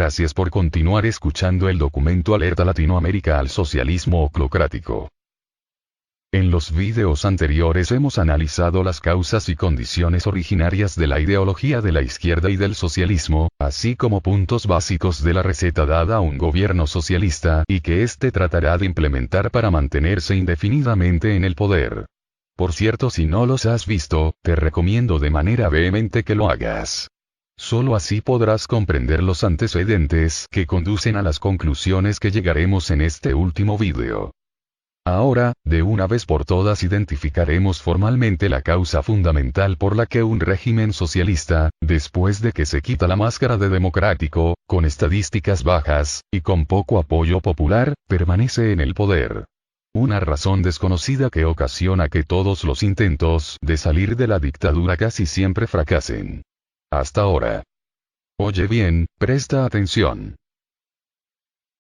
Gracias por continuar escuchando el documento Alerta Latinoamérica al Socialismo Oclocrático. En los vídeos anteriores hemos analizado las causas y condiciones originarias de la ideología de la izquierda y del socialismo, así como puntos básicos de la receta dada a un gobierno socialista y que éste tratará de implementar para mantenerse indefinidamente en el poder. Por cierto, si no los has visto, te recomiendo de manera vehemente que lo hagas. Solo así podrás comprender los antecedentes que conducen a las conclusiones que llegaremos en este último vídeo. Ahora, de una vez por todas identificaremos formalmente la causa fundamental por la que un régimen socialista, después de que se quita la máscara de democrático, con estadísticas bajas, y con poco apoyo popular, permanece en el poder. Una razón desconocida que ocasiona que todos los intentos de salir de la dictadura casi siempre fracasen. Hasta ahora. Oye bien, presta atención.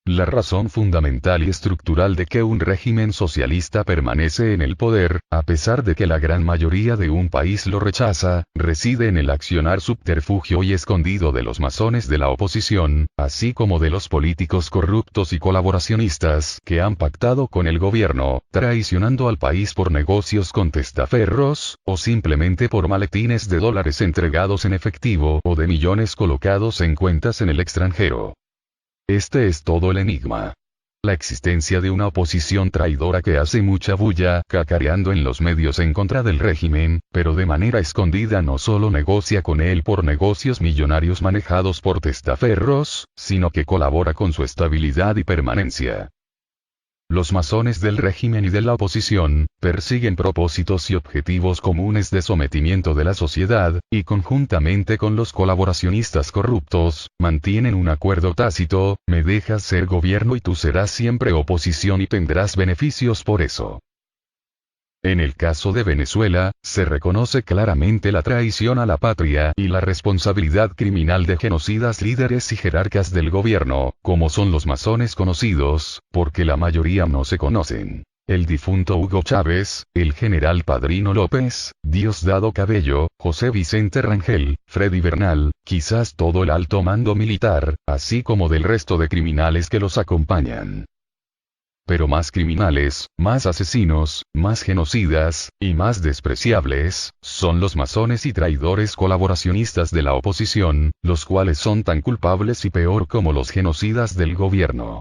La razón fundamental y estructural de que un régimen socialista permanece en el poder, a pesar de que la gran mayoría de un país lo rechaza, reside en el accionar subterfugio y escondido de los masones de la oposición, así como de los políticos corruptos y colaboracionistas que han pactado con el gobierno, traicionando al país por negocios con testaferros, o simplemente por maletines de dólares entregados en efectivo o de millones colocados en cuentas en el extranjero. Este es todo el enigma. La existencia de una oposición traidora que hace mucha bulla, cacareando en los medios en contra del régimen, pero de manera escondida no solo negocia con él por negocios millonarios manejados por testaferros, sino que colabora con su estabilidad y permanencia. Los masones del régimen y de la oposición, persiguen propósitos y objetivos comunes de sometimiento de la sociedad, y conjuntamente con los colaboracionistas corruptos, mantienen un acuerdo tácito: me dejas ser gobierno y tú serás siempre oposición y tendrás beneficios por eso. En el caso de Venezuela, se reconoce claramente la traición a la patria y la responsabilidad criminal de genocidas líderes y jerarcas del gobierno, como son los masones conocidos, porque la mayoría no se conocen. El difunto Hugo Chávez, el general Padrino López, Diosdado Cabello, José Vicente Rangel, Freddy Bernal, quizás todo el alto mando militar, así como del resto de criminales que los acompañan. Pero más criminales, más asesinos, más genocidas, y más despreciables, son los masones y traidores colaboracionistas de la oposición, los cuales son tan culpables y peor como los genocidas del gobierno.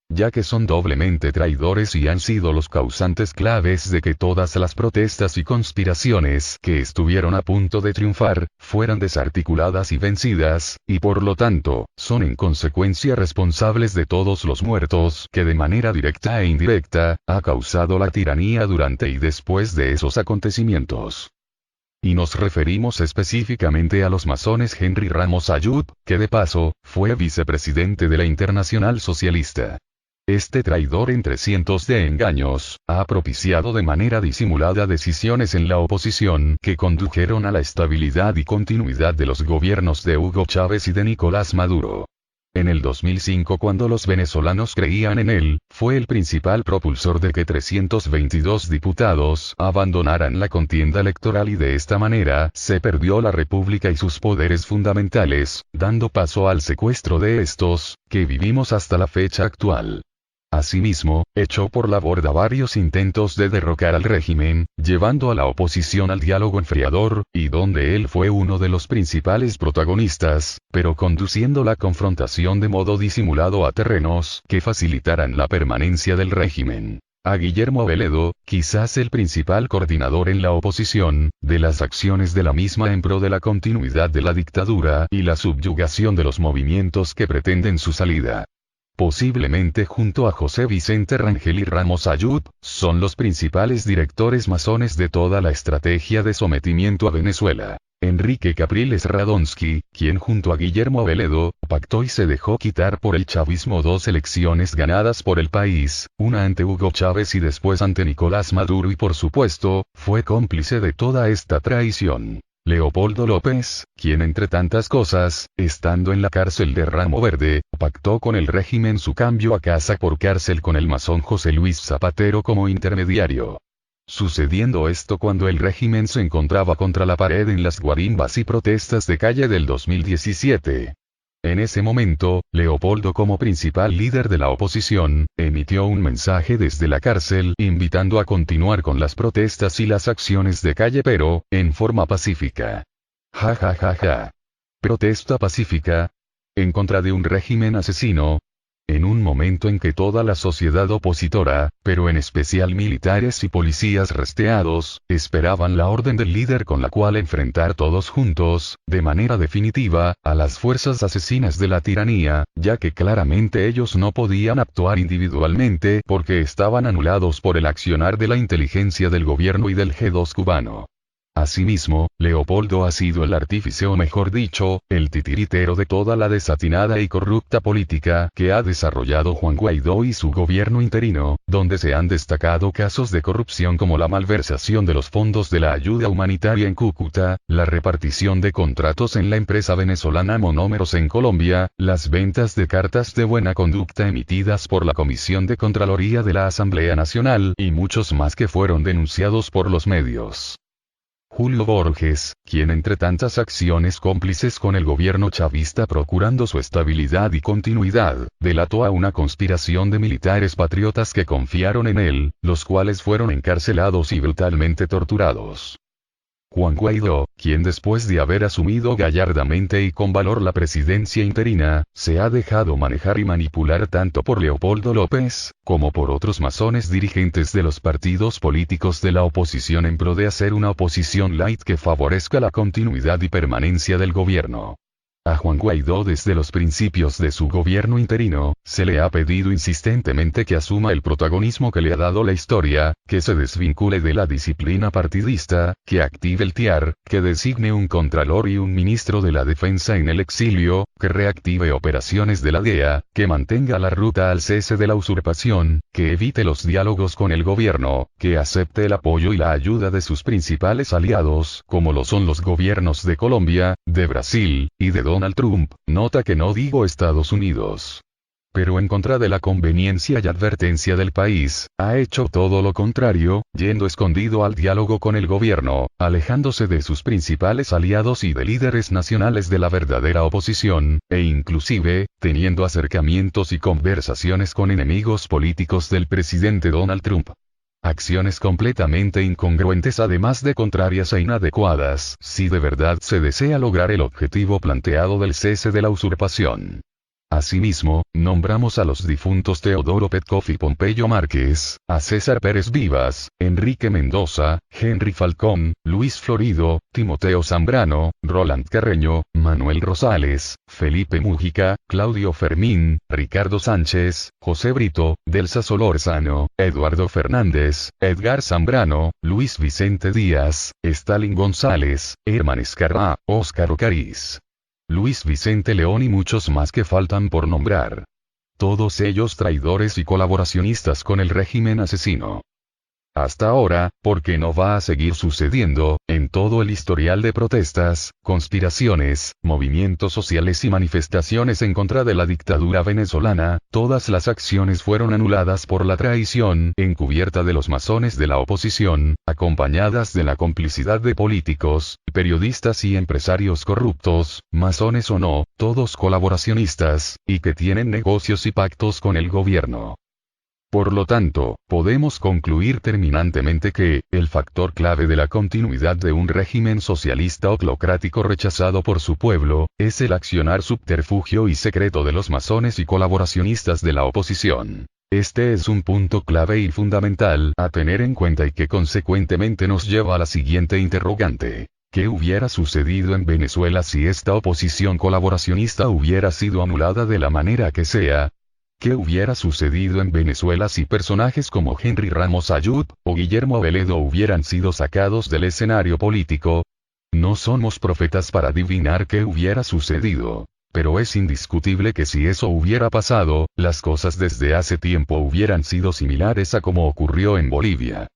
Ya que son doblemente traidores y han sido los causantes claves de que todas las protestas y conspiraciones que estuvieron a punto de triunfar, fueran desarticuladas y vencidas, y por lo tanto, son en consecuencia responsables de todos los muertos que de manera directa e indirecta, ha causado la tiranía durante y después de esos acontecimientos. Y nos referimos específicamente a los masones Henry Ramos Ayub, que de paso, fue vicepresidente de la Internacional Socialista. Este traidor, entre cientos de engaños, ha propiciado de manera disimulada decisiones en la oposición que condujeron a la estabilidad y continuidad de los gobiernos de Hugo Chávez y de Nicolás Maduro. En el 2005, cuando los venezolanos creían en él, fue el principal propulsor de que 322 diputados abandonaran la contienda electoral y de esta manera se perdió la república y sus poderes fundamentales, dando paso al secuestro de estos, que vivimos hasta la fecha actual. Asimismo, echó por la borda varios intentos de derrocar al régimen, llevando a la oposición al diálogo enfriador, y donde él fue uno de los principales protagonistas, pero conduciendo la confrontación de modo disimulado a terrenos que facilitaran la permanencia del régimen. A Guillermo Veledo, quizás el principal coordinador en la oposición, de las acciones de la misma en pro de la continuidad de la dictadura y la subyugación de los movimientos que pretenden su salida. Posiblemente junto a José Vicente Rangel y Ramos Ayub, son los principales directores masones de toda la estrategia de sometimiento a Venezuela. Enrique Capriles Radonsky, quien junto a Guillermo Veledo, pactó y se dejó quitar por el chavismo 2 elecciones ganadas por el país, una ante Hugo Chávez y después ante Nicolás Maduro, y por supuesto, fue cómplice de toda esta traición. Leopoldo López, quien entre tantas cosas, estando en la cárcel de Ramo Verde, pactó con el régimen su cambio a casa por cárcel con el masón José Luis Zapatero como intermediario. Sucediendo esto cuando el régimen se encontraba contra la pared en las guarimbas y protestas de calle del 2017. En ese momento, Leopoldo, como principal líder de la oposición, emitió un mensaje desde la cárcel invitando a continuar con las protestas y las acciones de calle, pero, en forma pacífica. Ja ja ja ja. Protesta pacífica. En contra de un régimen asesino. En un momento en que toda la sociedad opositora, pero en especial militares y policías resteados, esperaban la orden del líder con la cual enfrentar todos juntos, de manera definitiva, a las fuerzas asesinas de la tiranía, ya que claramente ellos no podían actuar individualmente porque estaban anulados por el accionar de la inteligencia del gobierno y del G2 cubano. Asimismo, Leopoldo ha sido el artífice, o mejor dicho, el titiritero de toda la desatinada y corrupta política que ha desarrollado Juan Guaidó y su gobierno interino, donde se han destacado casos de corrupción como la malversación de los fondos de la ayuda humanitaria en Cúcuta, la repartición de contratos en la empresa venezolana Monómeros en Colombia, las ventas de cartas de buena conducta emitidas por la Comisión de Contraloría de la Asamblea Nacional y muchos más que fueron denunciados por los medios. Julio Borges, quien entre tantas acciones cómplices con el gobierno chavista procurando su estabilidad y continuidad, delató a una conspiración de militares patriotas que confiaron en él, los cuales fueron encarcelados y brutalmente torturados. Juan Guaidó, quien después de haber asumido gallardamente y con valor la presidencia interina, se ha dejado manejar y manipular tanto por Leopoldo López, como por otros masones dirigentes de los partidos políticos de la oposición en pro de hacer una oposición light que favorezca la continuidad y permanencia del gobierno. A Juan Guaidó desde los principios de su gobierno interino, se le ha pedido insistentemente que asuma el protagonismo que le ha dado la historia, que se desvincule de la disciplina partidista, que active el TIAR, que designe un contralor y un ministro de la defensa en el exilio, que reactive operaciones de la DEA, que mantenga la ruta al cese de la usurpación, que evite los diálogos con el gobierno, que acepte el apoyo y la ayuda de sus principales aliados, como lo son los gobiernos de Colombia, de Brasil, y de Donald Trump, nota que no digo Estados Unidos. Pero en contra de la conveniencia y advertencia del país, ha hecho todo lo contrario, yendo escondido al diálogo con el gobierno, alejándose de sus principales aliados y de líderes nacionales de la verdadera oposición, e inclusive, teniendo acercamientos y conversaciones con enemigos políticos del presidente Donald Trump. Acciones completamente incongruentes, además de contrarias e inadecuadas, si de verdad se desea lograr el objetivo planteado del cese de la usurpación. Asimismo, nombramos a los difuntos Teodoro Petkov y Pompeyo Márquez, a César Pérez Vivas, Enrique Mendoza, Henry Falcón, Luis Florido, Timoteo Zambrano, Roland Carreño, Manuel Rosales, Felipe Mújica, Claudio Fermín, Ricardo Sánchez, José Brito, Delsa Solórzano, Eduardo Fernández, Edgar Zambrano, Luis Vicente Díaz, Stalin González, Herman Escarrá, Óscar Ocariz, Luis Vicente León y muchos más que faltan por nombrar. Todos ellos traidores y colaboracionistas con el régimen asesino. Hasta ahora, porque no va a seguir sucediendo, en todo el historial de protestas, conspiraciones, movimientos sociales y manifestaciones en contra de la dictadura venezolana, todas las acciones fueron anuladas por la traición encubierta de los masones de la oposición, acompañadas de la complicidad de políticos, periodistas y empresarios corruptos, masones o no, todos colaboracionistas, y que tienen negocios y pactos con el gobierno. Por lo tanto, podemos concluir terminantemente que, el factor clave de la continuidad de un régimen socialista oclocrático rechazado por su pueblo, es el accionar subterfugio y secreto de los masones y colaboracionistas de la oposición. Este es un punto clave y fundamental a tener en cuenta y que consecuentemente nos lleva a la siguiente interrogante. ¿Qué hubiera sucedido en Venezuela si esta oposición colaboracionista hubiera sido anulada de la manera que sea? ¿Qué hubiera sucedido en Venezuela si personajes como Henry Ramos Ayud, o Guillermo Veledo hubieran sido sacados del escenario político? No somos profetas para adivinar qué hubiera sucedido. Pero es indiscutible que si eso hubiera pasado, las cosas desde hace tiempo hubieran sido similares a como ocurrió en Bolivia.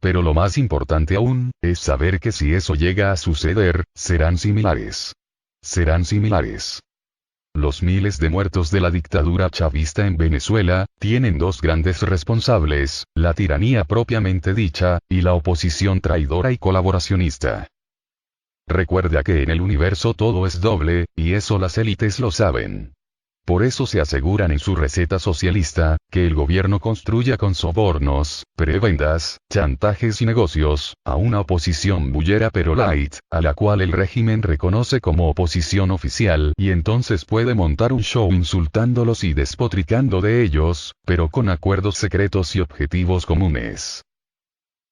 Pero lo más importante aún, es saber que si eso llega a suceder, serán similares. Serán similares. Los miles de muertos de la dictadura chavista en Venezuela, tienen dos grandes responsables, la tiranía propiamente dicha, y la oposición traidora y colaboracionista. Recuerda que en el universo todo es doble, y eso las élites lo saben. Por eso se aseguran en su receta socialista, que el gobierno construya con sobornos, prebendas, chantajes y negocios, a una oposición bullera pero light, a la cual el régimen reconoce como oposición oficial y entonces puede montar un show insultándolos y despotricando de ellos, pero con acuerdos secretos y objetivos comunes.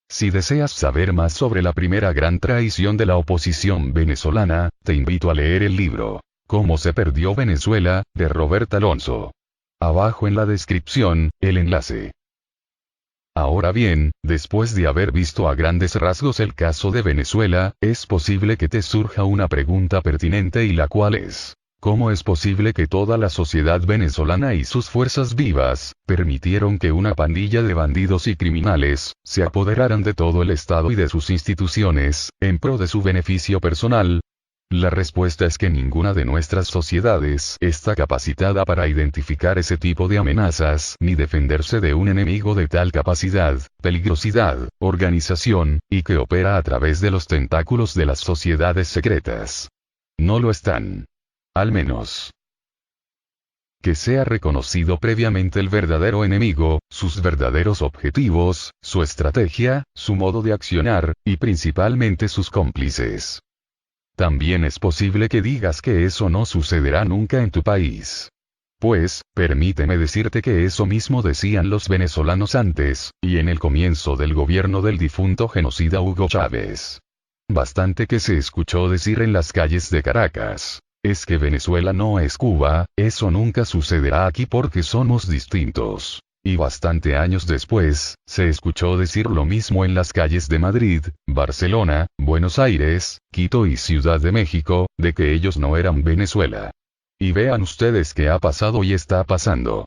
Si deseas saber más sobre la primera gran traición de la oposición venezolana, te invito a leer el libro ¿Cómo se perdió Venezuela?, de Robert Alonso. Abajo en la descripción, el enlace. Ahora bien, después de haber visto a grandes rasgos el caso de Venezuela, es posible que te surja una pregunta pertinente y la cual es: ¿cómo es posible que toda la sociedad venezolana y sus fuerzas vivas permitieron que una pandilla de bandidos y criminales se apoderaran de todo el Estado y de sus instituciones, en pro de su beneficio personal? La respuesta es que ninguna de nuestras sociedades está capacitada para identificar ese tipo de amenazas ni defenderse de un enemigo de tal capacidad, peligrosidad, organización, y que opera a través de los tentáculos de las sociedades secretas. No lo están. Al menos que sea reconocido previamente el verdadero enemigo, sus verdaderos objetivos, su estrategia, su modo de accionar, y principalmente sus cómplices. También es posible que digas que eso no sucederá nunca en tu país. Pues, permíteme decirte que eso mismo decían los venezolanos antes, y en el comienzo del gobierno del difunto genocida Hugo Chávez. Bastante que se escuchó decir en las calles de Caracas: es que Venezuela no es Cuba, eso nunca sucederá aquí porque somos distintos. Y bastante años después, se escuchó decir lo mismo en las calles de Madrid, Barcelona, Buenos Aires, Quito y Ciudad de México, de que ellos no eran Venezuela. Y vean ustedes qué ha pasado y está pasando.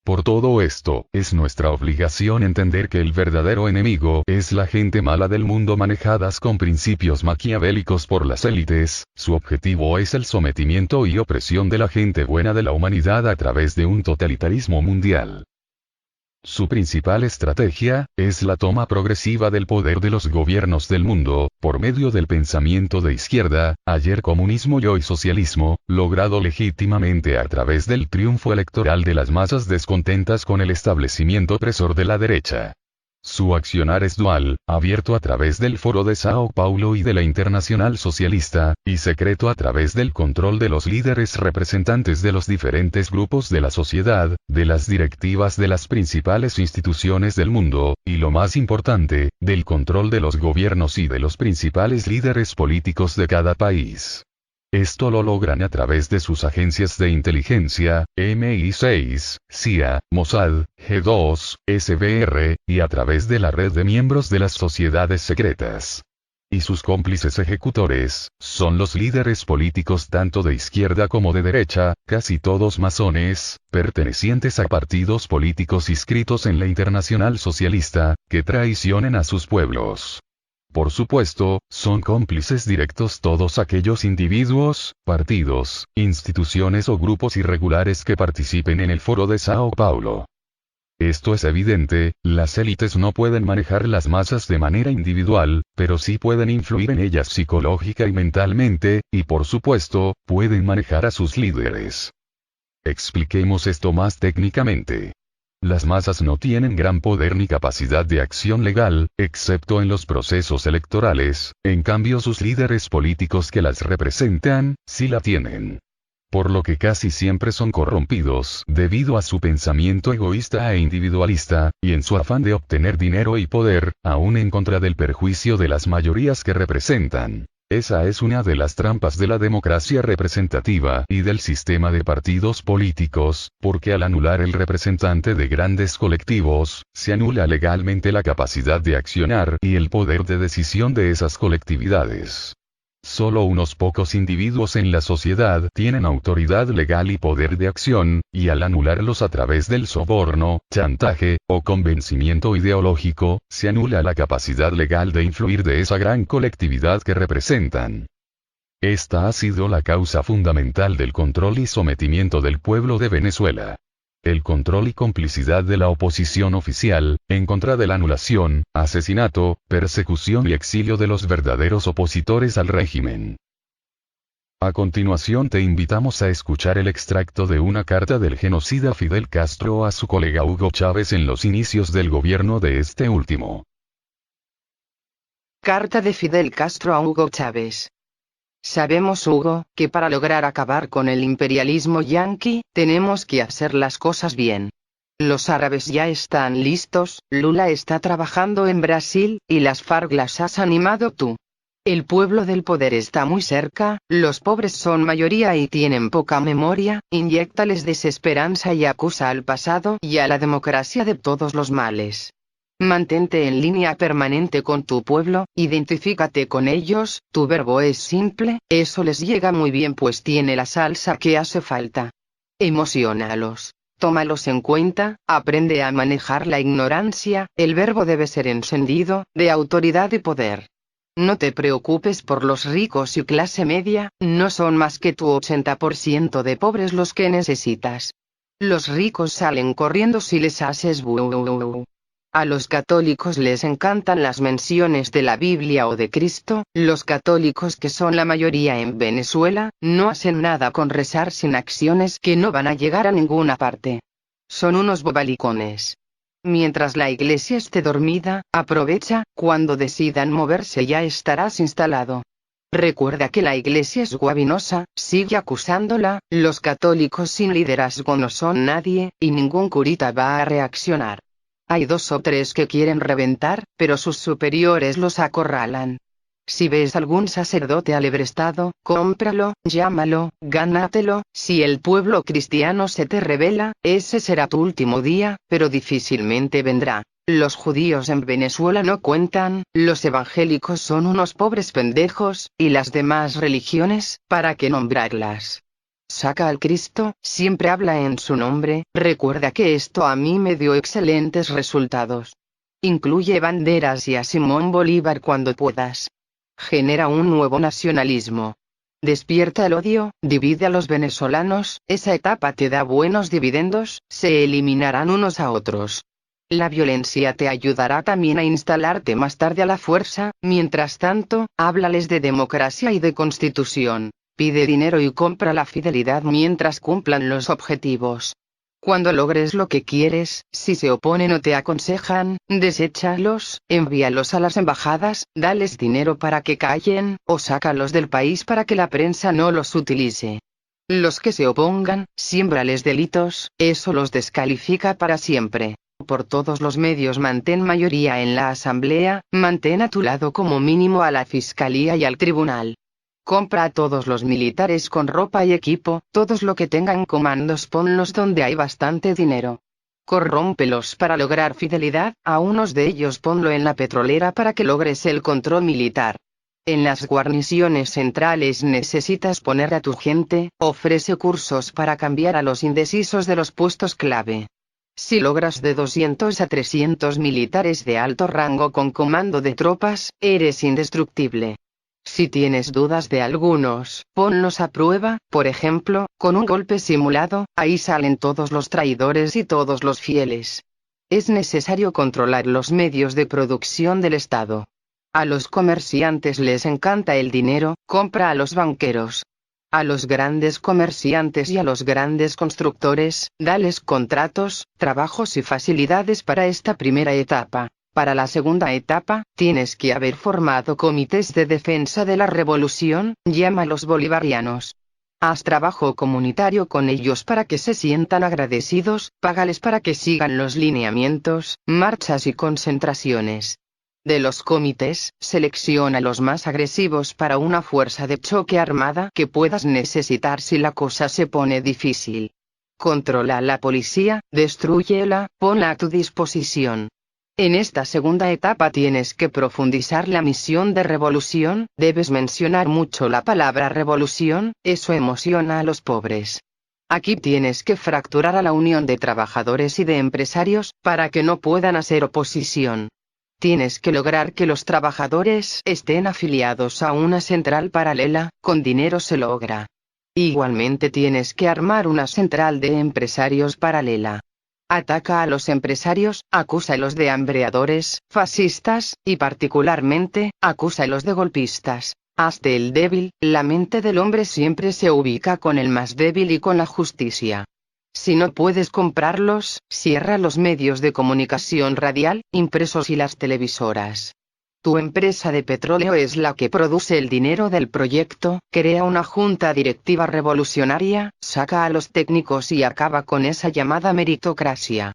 Por todo esto, es nuestra obligación entender que el verdadero enemigo es la gente mala del mundo manejadas con principios maquiavélicos por las élites. Su objetivo es el sometimiento y opresión de la gente buena de la humanidad a través de un totalitarismo mundial. Su principal estrategia es la toma progresiva del poder de los gobiernos del mundo, por medio del pensamiento de izquierda, ayer comunismo y hoy socialismo, logrado legítimamente a través del triunfo electoral de las masas descontentas con el establecimiento opresor de la derecha. Su accionar es dual, abierto a través del Foro de Sao Paulo y de la Internacional Socialista, y secreto a través del control de los líderes representantes de los diferentes grupos de la sociedad, de las directivas de las principales instituciones del mundo, y lo más importante, del control de los gobiernos y de los principales líderes políticos de cada país. Esto lo logran a través de sus agencias de inteligencia, MI6, CIA, Mossad, G2, SBR, y a través de la red de miembros de las sociedades secretas. Y sus cómplices ejecutores, son los líderes políticos tanto de izquierda como de derecha, casi todos masones, pertenecientes a partidos políticos inscritos en la Internacional Socialista, que traicionen a sus pueblos. Por supuesto, son cómplices directos todos aquellos individuos, partidos, instituciones o grupos irregulares que participen en el Foro de Sao Paulo. Esto es evidente, las élites no pueden manejar las masas de manera individual, pero sí pueden influir en ellas psicológica y mentalmente, y por supuesto, pueden manejar a sus líderes. Expliquemos esto más técnicamente. Las masas no tienen gran poder ni capacidad de acción legal, excepto en los procesos electorales, en cambio sus líderes políticos que las representan, sí la tienen. Por lo que casi siempre son corrompidos debido a su pensamiento egoísta e individualista, y en su afán de obtener dinero y poder, aún en contra del perjuicio de las mayorías que representan. Esa es una de las trampas de la democracia representativa y del sistema de partidos políticos, porque al anular el representante de grandes colectivos, se anula legalmente la capacidad de accionar y el poder de decisión de esas colectividades. Solo unos pocos individuos en la sociedad tienen autoridad legal y poder de acción, y al anularlos a través del soborno, chantaje, o convencimiento ideológico, se anula la capacidad legal de influir de esa gran colectividad que representan. Esta ha sido la causa fundamental del control y sometimiento del pueblo de Venezuela. El control y complicidad de la oposición oficial, en contra de la anulación, asesinato, persecución y exilio de los verdaderos opositores al régimen. A continuación te invitamos a escuchar el extracto de una carta del genocida Fidel Castro a su colega Hugo Chávez en los inicios del gobierno de este último. Carta de Fidel Castro a Hugo Chávez. Sabemos, Hugo, que para lograr acabar con el imperialismo yanqui, tenemos que hacer las cosas bien. Los árabes ya están listos, Lula está trabajando en Brasil, y las FARC las has animado tú. El pueblo del poder está muy cerca, los pobres son mayoría y tienen poca memoria, inyéctales desesperanza y acusa al pasado y a la democracia de todos los males. Mantente en línea permanente con tu pueblo, identifícate con ellos, tu verbo es simple, eso les llega muy bien pues tiene la salsa que hace falta. Emociónalos. Tómalos en cuenta, aprende a manejar la ignorancia, el verbo debe ser encendido, de autoridad y poder. No te preocupes por los ricos y clase media, no son más que tu 80% de pobres los que necesitas. Los ricos salen corriendo si les haces buh. A los católicos les encantan las menciones de la Biblia o de Cristo, los católicos que son la mayoría en Venezuela, no hacen nada con rezar sin acciones que no van a llegar a ninguna parte. Son unos bobalicones. Mientras la iglesia esté dormida, aprovecha, cuando decidan moverse ya estarás instalado. Recuerda que la iglesia es guabinosa, sigue acusándola, los católicos sin liderazgo no son nadie, y ningún curita va a reaccionar. Hay 2 o 3 que quieren reventar, pero sus superiores los acorralan. Si ves algún sacerdote alebrestado, cómpralo, llámalo, gánatelo, si el pueblo cristiano se te rebela, ese será tu último día, pero difícilmente vendrá. Los judíos en Venezuela no cuentan, los evangélicos son unos pobres pendejos, y las demás religiones, ¿para qué nombrarlas? Saca al Cristo, siempre habla en su nombre, recuerda que esto a mí me dio excelentes resultados. Incluye banderas y a Simón Bolívar cuando puedas. Genera un nuevo nacionalismo. Despierta el odio, divide a los venezolanos, esa etapa te da buenos dividendos, se eliminarán unos a otros. La violencia te ayudará también a instalarte más tarde a la fuerza, mientras tanto, háblales de democracia y de constitución. Pide dinero y compra la fidelidad mientras cumplan los objetivos. Cuando logres lo que quieres, si se oponen o te aconsejan, deséchalos, envíalos a las embajadas, dales dinero para que callen, o sácalos del país para que la prensa no los utilice. Los que se opongan, siémbrales delitos, eso los descalifica para siempre. Por todos los medios mantén mayoría en la asamblea, mantén a tu lado como mínimo a la fiscalía y al tribunal. Compra a todos los militares con ropa y equipo, todos lo que tengan comandos ponlos donde hay bastante dinero. Corrómpelos para lograr fidelidad, a unos de ellos ponlo en la petrolera para que logres el control militar. En las guarniciones centrales necesitas poner a tu gente, ofrece cursos para cambiar a los indecisos de los puestos clave. Si logras de 200 a 300 militares de alto rango con comando de tropas, eres indestructible. Si tienes dudas de algunos, ponlos a prueba, por ejemplo, con un golpe simulado, ahí salen todos los traidores y todos los fieles. Es necesario controlar los medios de producción del Estado. A los comerciantes les encanta el dinero, compra a los banqueros. A los grandes comerciantes y a los grandes constructores, dales contratos, trabajos y facilidades para esta primera etapa. Para la segunda etapa, tienes que haber formado comités de defensa de la revolución, llámalos bolivarianos. Haz trabajo comunitario con ellos para que se sientan agradecidos, págales para que sigan los lineamientos, marchas y concentraciones. De los comités, selecciona los más agresivos para una fuerza de choque armada que puedas necesitar si la cosa se pone difícil. Controla a la policía, destrúyela, ponla a tu disposición. En esta segunda etapa tienes que profundizar la misión de revolución, debes mencionar mucho la palabra revolución, eso emociona a los pobres. Aquí tienes que fracturar a la unión de trabajadores y de empresarios, para que no puedan hacer oposición. Tienes que lograr que los trabajadores estén afiliados a una central paralela, con dinero se logra. Igualmente tienes que armar una central de empresarios paralela. Ataca a los empresarios, acúsalos de hambreadores, fascistas, y particularmente, acúsalos de golpistas. Hazte el débil, la mente del hombre siempre se ubica con el más débil y con la justicia. Si no puedes comprarlos, cierra los medios de comunicación radial, impresos y las televisoras. Tu empresa de petróleo es la que produce el dinero del proyecto, crea una junta directiva revolucionaria, saca a los técnicos y acaba con esa llamada meritocracia.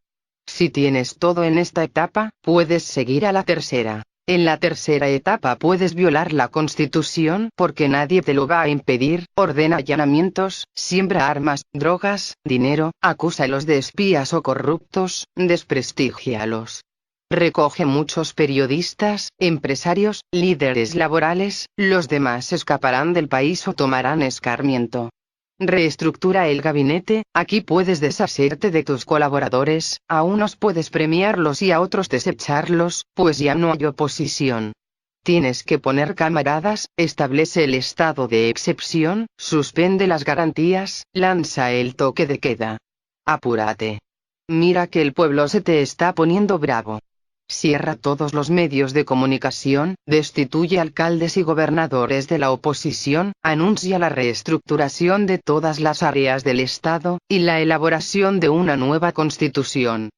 Si tienes todo en esta etapa, puedes seguir a la tercera. En la tercera etapa puedes violar la Constitución porque nadie te lo va a impedir, ordena allanamientos, siembra armas, drogas, dinero, acúsalos de espías o corruptos, desprestígialos. Recoge muchos periodistas, empresarios, líderes laborales, los demás escaparán del país o tomarán escarmiento. Reestructura el gabinete, aquí puedes deshacerte de tus colaboradores, a unos puedes premiarlos y a otros desecharlos, pues ya no hay oposición. Tienes que poner camaradas, establece el estado de excepción, suspende las garantías, lanza el toque de queda. Apúrate. Mira que el pueblo se te está poniendo bravo. Cierra todos los medios de comunicación, destituye alcaldes y gobernadores de la oposición, anuncia la reestructuración de todas las áreas del Estado, y la elaboración de una nueva constitución.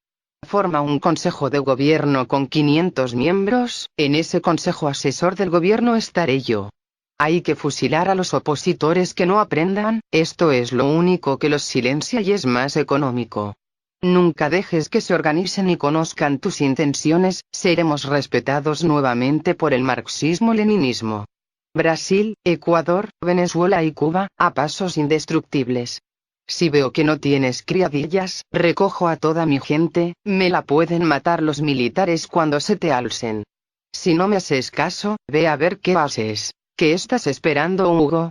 Forma un consejo de gobierno con 500 miembros, en ese consejo asesor del gobierno estaré yo. Hay que fusilar a los opositores que no aprendan, esto es lo único que los silencia y es más económico. Nunca dejes que se organicen y conozcan tus intenciones, seremos respetados nuevamente por el marxismo-leninismo. Brasil, Ecuador, Venezuela y Cuba, a pasos indestructibles. Si veo que no tienes criadillas, recojo a toda mi gente, me la pueden matar los militares cuando se te alcen. Si no me haces caso, ve a ver qué haces. ¿Qué estás esperando, Hugo?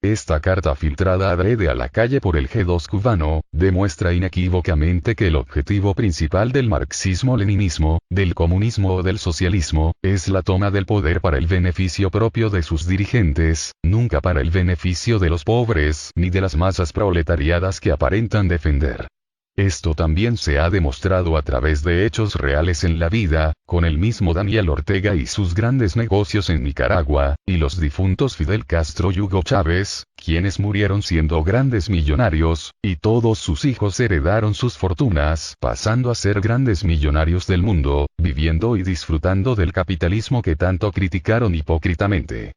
Esta carta filtrada adrede a la calle por el G2 cubano, demuestra inequívocamente que el objetivo principal del marxismo-leninismo, del comunismo o del socialismo, es la toma del poder para el beneficio propio de sus dirigentes, nunca para el beneficio de los pobres ni de las masas proletariadas que aparentan defender. Esto también se ha demostrado a través de hechos reales en la vida, con el mismo Daniel Ortega y sus grandes negocios en Nicaragua, y los difuntos Fidel Castro y Hugo Chávez, quienes murieron siendo grandes millonarios, y todos sus hijos heredaron sus fortunas, pasando a ser grandes millonarios del mundo, viviendo y disfrutando del capitalismo que tanto criticaron hipócritamente.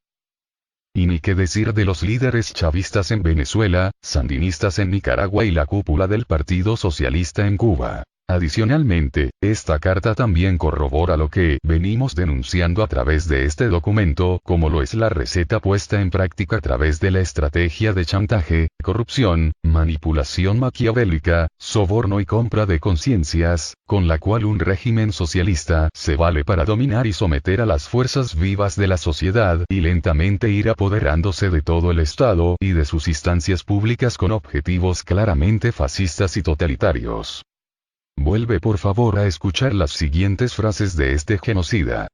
Y ni qué decir de los líderes chavistas en Venezuela, sandinistas en Nicaragua y la cúpula del Partido Socialista en Cuba. Adicionalmente, esta carta también corrobora lo que venimos denunciando a través de este documento, como lo es la receta puesta en práctica a través de la estrategia de chantaje, corrupción, manipulación maquiavélica, soborno y compra de conciencias, con la cual un régimen socialista se vale para dominar y someter a las fuerzas vivas de la sociedad y lentamente ir apoderándose de todo el Estado y de sus instancias públicas con objetivos claramente fascistas y totalitarios. Vuelve por favor a escuchar las siguientes frases de este genocida.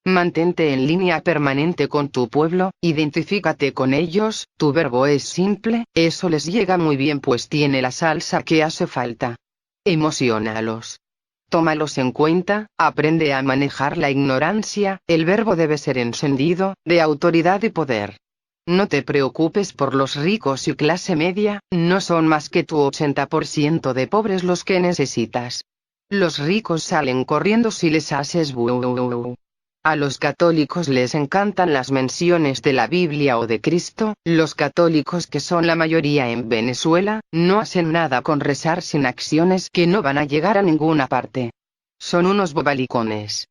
Mantente en línea permanente con tu pueblo, identifícate con ellos, tu verbo es simple, eso les llega muy bien pues tiene la salsa que hace falta. Emociónalos. Tómalos en cuenta, aprende a manejar la ignorancia, el verbo debe ser encendido, de autoridad y poder. No te preocupes por los ricos y clase media, no son más que tu 80% de pobres los que necesitas. Los ricos salen corriendo si les haces buh. A los católicos les encantan las menciones de la Biblia o de Cristo, los católicos que son la mayoría en Venezuela, no hacen nada con rezar sin acciones que no van a llegar a ninguna parte. Son unos bobalicones.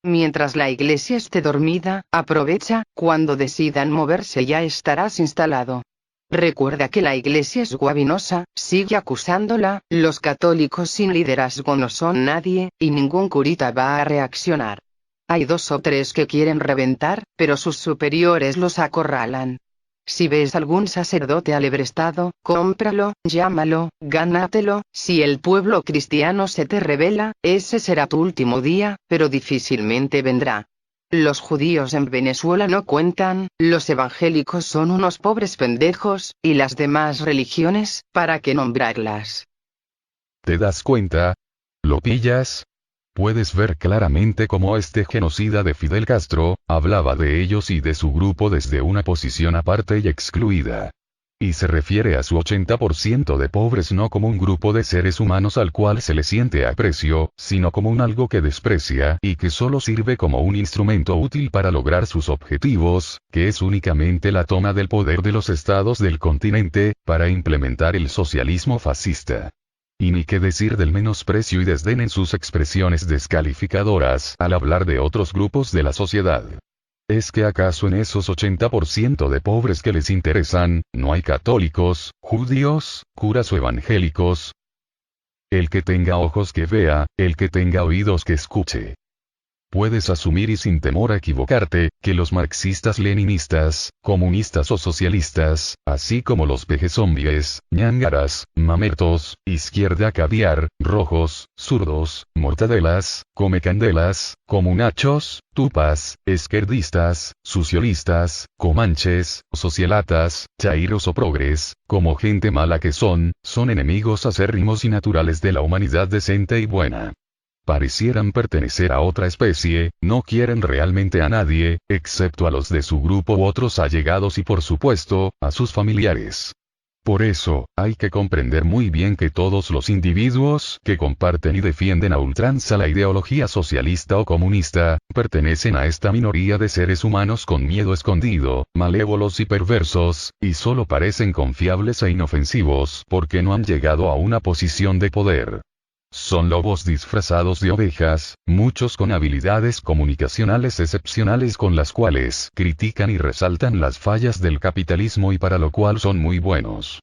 Mientras la iglesia esté dormida, aprovecha, cuando decidan moverse ya estarás instalado. Recuerda que la iglesia es guabinosa, sigue acusándola, los católicos sin liderazgo no son nadie, y ningún curita va a reaccionar. Hay 2 o 3 que quieren reventar, pero sus superiores los acorralan. Si ves algún sacerdote alebrestado, cómpralo, llámalo, gánatelo, si el pueblo cristiano se te rebela, ese será tu último día, pero difícilmente vendrá. Los judíos en Venezuela no cuentan, los evangélicos son unos pobres pendejos, y las demás religiones, ¿para qué nombrarlas? ¿Te das cuenta? ¿Lo pillas? Puedes ver claramente cómo este genocida de Fidel Castro, hablaba de ellos y de su grupo desde una posición aparte y excluida. Y se refiere a su 80% de pobres no como un grupo de seres humanos al cual se le siente aprecio, sino como un algo que desprecia y que solo sirve como un instrumento útil para lograr sus objetivos, que es únicamente la toma del poder de los estados del continente, para implementar el socialismo fascista. Y ni qué decir del menosprecio y desdén en sus expresiones descalificadoras al hablar de otros grupos de la sociedad. ¿Es que acaso en esos 80% de pobres que les interesan, no hay católicos, judíos, curas o evangélicos? El que tenga ojos que vea, el que tenga oídos que escuche. Puedes asumir y sin temor a equivocarte, que los marxistas-leninistas, comunistas o socialistas, así como los pejezombies, ñángaras, mamertos, izquierda caviar, rojos, zurdos, mortadelas, comecandelas, comunachos, tupas, esquerdistas, socialistas, comanches, socialatas, chairos o progres, como gente mala que son enemigos acérrimos y naturales de la humanidad decente y buena. Parecieran pertenecer a otra especie, no quieren realmente a nadie, excepto a los de su grupo u otros allegados y por supuesto, a sus familiares. Por eso, hay que comprender muy bien que todos los individuos que comparten y defienden a ultranza la ideología socialista o comunista, pertenecen a esta minoría de seres humanos con miedo escondido, malévolos y perversos, y solo parecen confiables e inofensivos porque no han llegado a una posición de poder. Son lobos disfrazados de ovejas, muchos con habilidades comunicacionales excepcionales con las cuales critican y resaltan las fallas del capitalismo y para lo cual son muy buenos.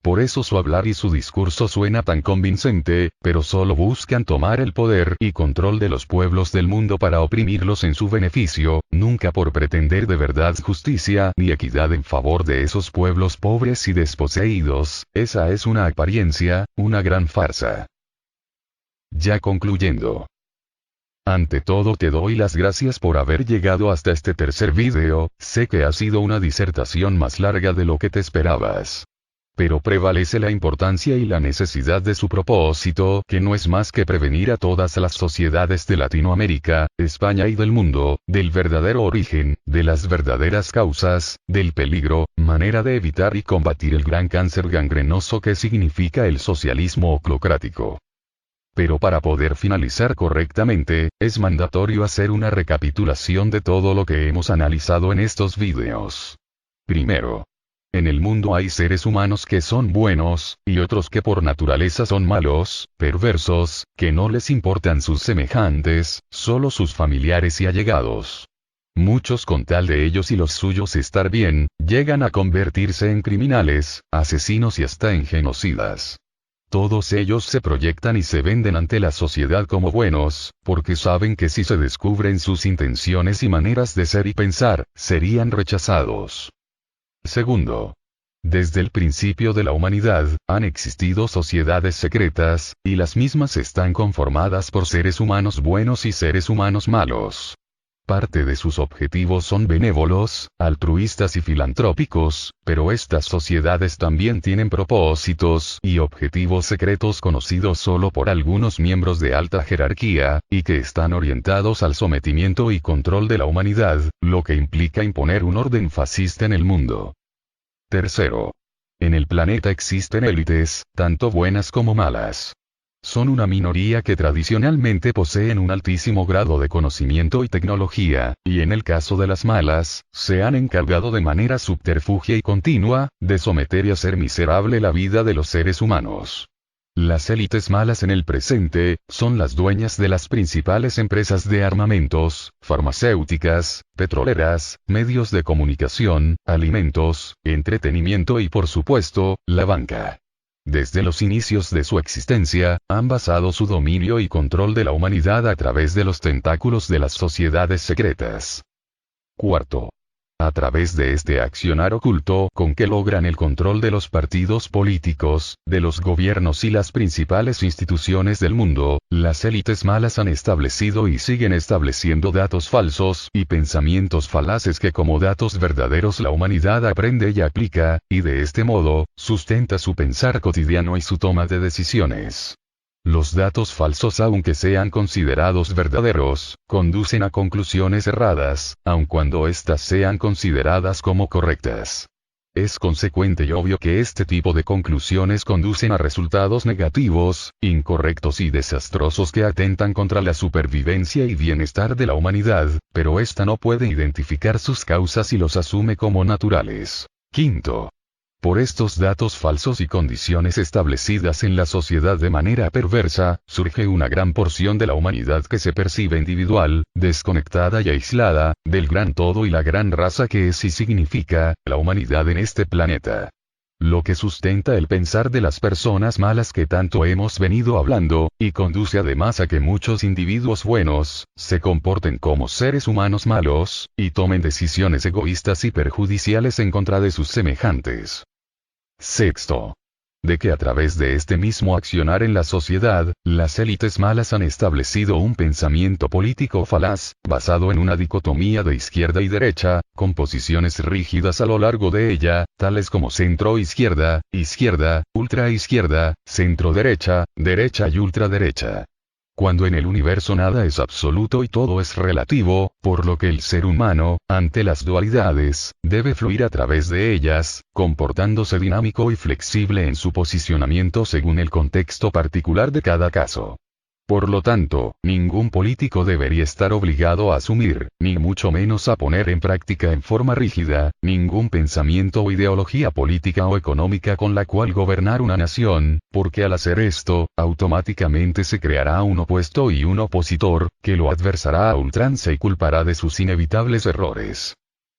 Por eso su hablar y su discurso suena tan convincente, pero solo buscan tomar el poder y control de los pueblos del mundo para oprimirlos en su beneficio, nunca por pretender de verdad justicia ni equidad en favor de esos pueblos pobres y desposeídos. Esa es una apariencia, una gran farsa. Ya concluyendo. Ante todo te doy las gracias por haber llegado hasta este tercer vídeo, sé que ha sido una disertación más larga de lo que te esperabas. Pero prevalece la importancia y la necesidad de su propósito, que no es más que prevenir a todas las sociedades de Latinoamérica, España y del mundo, del verdadero origen, de las verdaderas causas, del peligro, manera de evitar y combatir el gran cáncer gangrenoso que significa el socialismo oclocrático. Pero para poder finalizar correctamente, es mandatorio hacer una recapitulación de todo lo que hemos analizado en estos vídeos. Primero. En el mundo hay seres humanos que son buenos, y otros que por naturaleza son malos, perversos, que no les importan sus semejantes, solo sus familiares y allegados. Muchos con tal de ellos y los suyos estar bien, llegan a convertirse en criminales, asesinos y hasta en genocidas. Todos ellos se proyectan y se venden ante la sociedad como buenos, porque saben que si se descubren sus intenciones y maneras de ser y pensar, serían rechazados. Segundo. Desde el principio de la humanidad, han existido sociedades secretas, y las mismas están conformadas por seres humanos buenos y seres humanos malos. Parte de sus objetivos son benévolos, altruistas y filantrópicos, pero estas sociedades también tienen propósitos y objetivos secretos conocidos solo por algunos miembros de alta jerarquía, y que están orientados al sometimiento y control de la humanidad, lo que implica imponer un orden fascista en el mundo. Tercero. En el planeta existen élites, tanto buenas como malas. Son una minoría que tradicionalmente poseen un altísimo grado de conocimiento y tecnología, y en el caso de las malas, se han encargado de manera subterfugia y continua, de someter y hacer miserable la vida de los seres humanos. Las élites malas en el presente, son las dueñas de las principales empresas de armamentos, farmacéuticas, petroleras, medios de comunicación, alimentos, entretenimiento y por supuesto, la banca. Desde los inicios de su existencia, han basado su dominio y control de la humanidad a través de los tentáculos de las sociedades secretas. Cuarto. A través de este accionar oculto con que logran el control de los partidos políticos, de los gobiernos y las principales instituciones del mundo, las élites malas han establecido y siguen estableciendo datos falsos y pensamientos falaces que como datos verdaderos la humanidad aprende y aplica, y de este modo, sustenta su pensar cotidiano y su toma de decisiones. Los datos falsos, aunque sean considerados verdaderos, conducen a conclusiones erradas, aun cuando éstas sean consideradas como correctas. Es consecuente y obvio que este tipo de conclusiones conducen a resultados negativos, incorrectos y desastrosos que atentan contra la supervivencia y bienestar de la humanidad, pero ésta no puede identificar sus causas y los asume como naturales. Quinto. Por estos datos falsos y condiciones establecidas en la sociedad de manera perversa, surge una gran porción de la humanidad que se percibe individual, desconectada y aislada, del gran todo y la gran raza que es y significa, la humanidad en este planeta. Lo que sustenta el pensar de las personas malas que tanto hemos venido hablando, y conduce además a que muchos individuos buenos, se comporten como seres humanos malos, y tomen decisiones egoístas y perjudiciales en contra de sus semejantes. Sexto. De que a través de este mismo accionar en la sociedad, las élites malas han establecido un pensamiento político falaz, basado en una dicotomía de izquierda y derecha, con posiciones rígidas a lo largo de ella, tales como centro-izquierda, izquierda, ultraizquierda, centro-derecha, derecha y ultraderecha. Cuando en el universo nada es absoluto y todo es relativo, por lo que el ser humano, ante las dualidades, debe fluir a través de ellas, comportándose dinámico y flexible en su posicionamiento según el contexto particular de cada caso. Por lo tanto, ningún político debería estar obligado a asumir, ni mucho menos a poner en práctica en forma rígida, ningún pensamiento o ideología política o económica con la cual gobernar una nación, porque al hacer esto, automáticamente se creará un opuesto y un opositor, que lo adversará a ultranza y culpará de sus inevitables errores.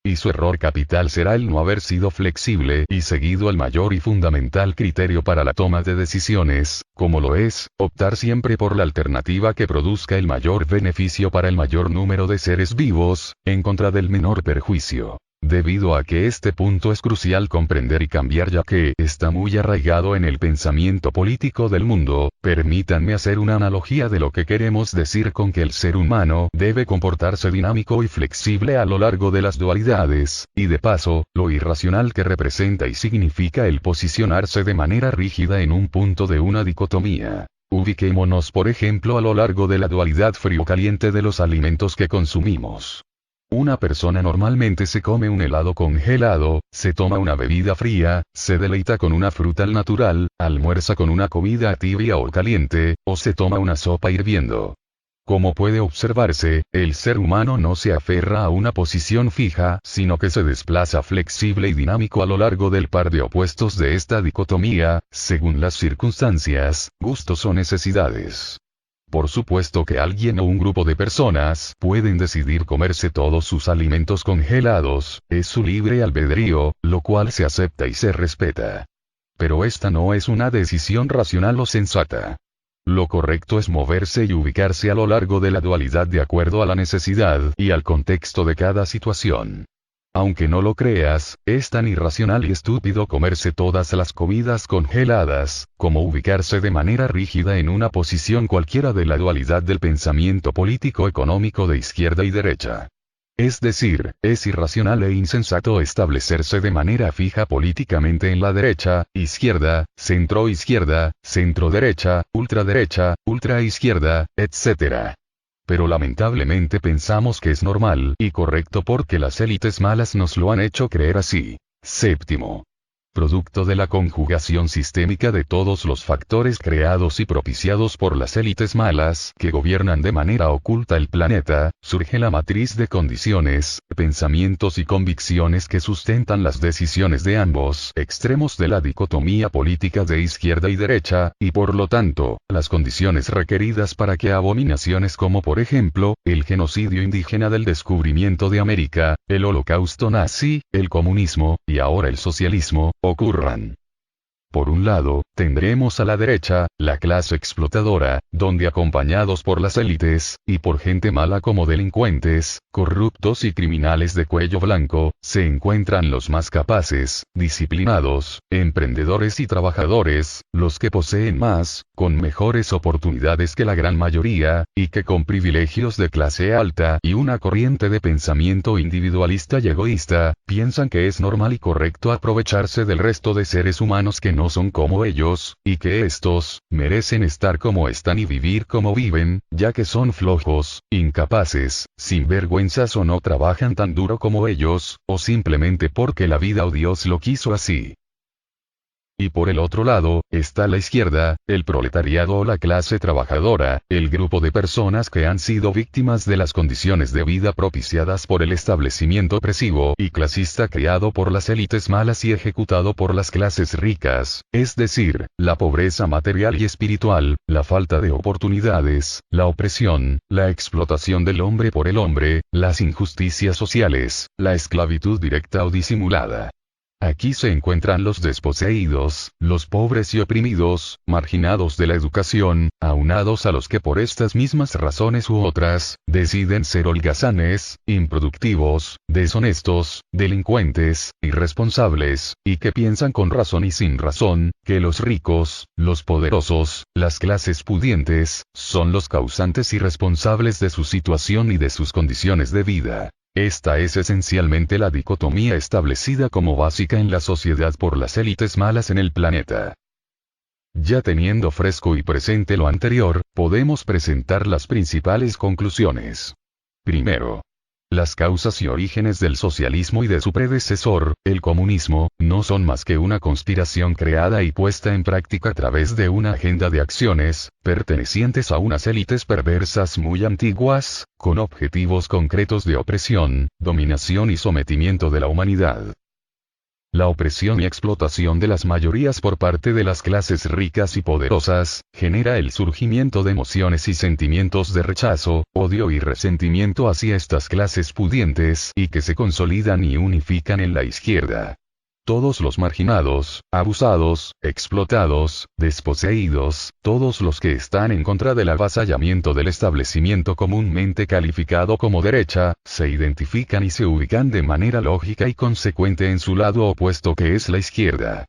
Y su error capital será el no haber sido flexible y seguido el mayor y fundamental criterio para la toma de decisiones, como lo es, optar siempre por la alternativa que produzca el mayor beneficio para el mayor número de seres vivos, en contra del menor perjuicio. Debido a que este punto es crucial comprender y cambiar ya que está muy arraigado en el pensamiento político del mundo, permítanme hacer una analogía de lo que queremos decir con que el ser humano debe comportarse dinámico y flexible a lo largo de las dualidades, y de paso, lo irracional que representa y significa el posicionarse de manera rígida en un punto de una dicotomía. Ubiquémonos por ejemplo a lo largo de la dualidad frío-caliente de los alimentos que consumimos. Una persona normalmente se come un helado congelado, se toma una bebida fría, se deleita con una fruta al natural, almuerza con una comida tibia o caliente, o se toma una sopa hirviendo. Como puede observarse, el ser humano no se aferra a una posición fija, sino que se desplaza flexible y dinámico a lo largo del par de opuestos de esta dicotomía, según las circunstancias, gustos o necesidades. Por supuesto que alguien o un grupo de personas pueden decidir comerse todos sus alimentos congelados, es su libre albedrío, lo cual se acepta y se respeta. Pero esta no es una decisión racional o sensata. Lo correcto es moverse y ubicarse a lo largo de la dualidad de acuerdo a la necesidad y al contexto de cada situación. Aunque no lo creas, es tan irracional y estúpido comerse todas las comidas congeladas, como ubicarse de manera rígida en una posición cualquiera de la dualidad del pensamiento político-económico de izquierda y derecha. Es decir, es irracional e insensato establecerse de manera fija políticamente en la derecha, izquierda, centro-izquierda, centro-derecha, ultraderecha, ultraizquierda, etc. Pero lamentablemente pensamos que es normal y correcto porque las élites malas nos lo han hecho creer así. Séptimo. Producto de la conjugación sistémica de todos los factores creados y propiciados por las élites malas que gobiernan de manera oculta el planeta, surge la matriz de condiciones, pensamientos y convicciones que sustentan las decisiones de ambos extremos de la dicotomía política de izquierda y derecha, y por lo tanto, las condiciones requeridas para que abominaciones como por ejemplo, el genocidio indígena del descubrimiento de América, el holocausto nazi, el comunismo, y ahora el socialismo, ocurran. Por un lado, tendremos a la derecha, la clase explotadora, donde acompañados por las élites, y por gente mala como delincuentes, corruptos y criminales de cuello blanco, se encuentran los más capaces, disciplinados, emprendedores y trabajadores, los que poseen más, con mejores oportunidades que la gran mayoría, y que con privilegios de clase alta y una corriente de pensamiento individualista y egoísta, piensan que es normal y correcto aprovecharse del resto de seres humanos que no son como ellos, y que estos, merecen estar como están y vivir como viven, ya que son flojos, incapaces, sinvergüenzas o no trabajan tan duro como ellos, o simplemente porque la vida o Dios lo quiso así. Y por el otro lado, está la izquierda, el proletariado o la clase trabajadora, el grupo de personas que han sido víctimas de las condiciones de vida propiciadas por el establecimiento opresivo y clasista creado por las élites malas y ejecutado por las clases ricas, es decir, la pobreza material y espiritual, la falta de oportunidades, la opresión, la explotación del hombre por el hombre, las injusticias sociales, la esclavitud directa o disimulada. Aquí se encuentran los desposeídos, los pobres y oprimidos, marginados de la educación, aunados a los que por estas mismas razones u otras, deciden ser holgazanes, improductivos, deshonestos, delincuentes, irresponsables, y que piensan con razón y sin razón, que los ricos, los poderosos, las clases pudientes, son los causantes y responsables de su situación y de sus condiciones de vida. Esta es esencialmente la dicotomía establecida como básica en la sociedad por las élites malas en el planeta. Ya teniendo fresco y presente lo anterior, podemos presentar las principales conclusiones. Primero, las causas y orígenes del socialismo y de su predecesor, el comunismo, no son más que una conspiración creada y puesta en práctica a través de una agenda de acciones, pertenecientes a unas élites perversas muy antiguas, con objetivos concretos de opresión, dominación y sometimiento de la humanidad. La opresión y explotación de las mayorías por parte de las clases ricas y poderosas, genera el surgimiento de emociones y sentimientos de rechazo, odio y resentimiento hacia estas clases pudientes y que se consolidan y unifican en la izquierda. Todos los marginados, abusados, explotados, desposeídos, todos los que están en contra del avasallamiento del establecimiento comúnmente calificado como derecha, se identifican y se ubican de manera lógica y consecuente en su lado opuesto que es la izquierda.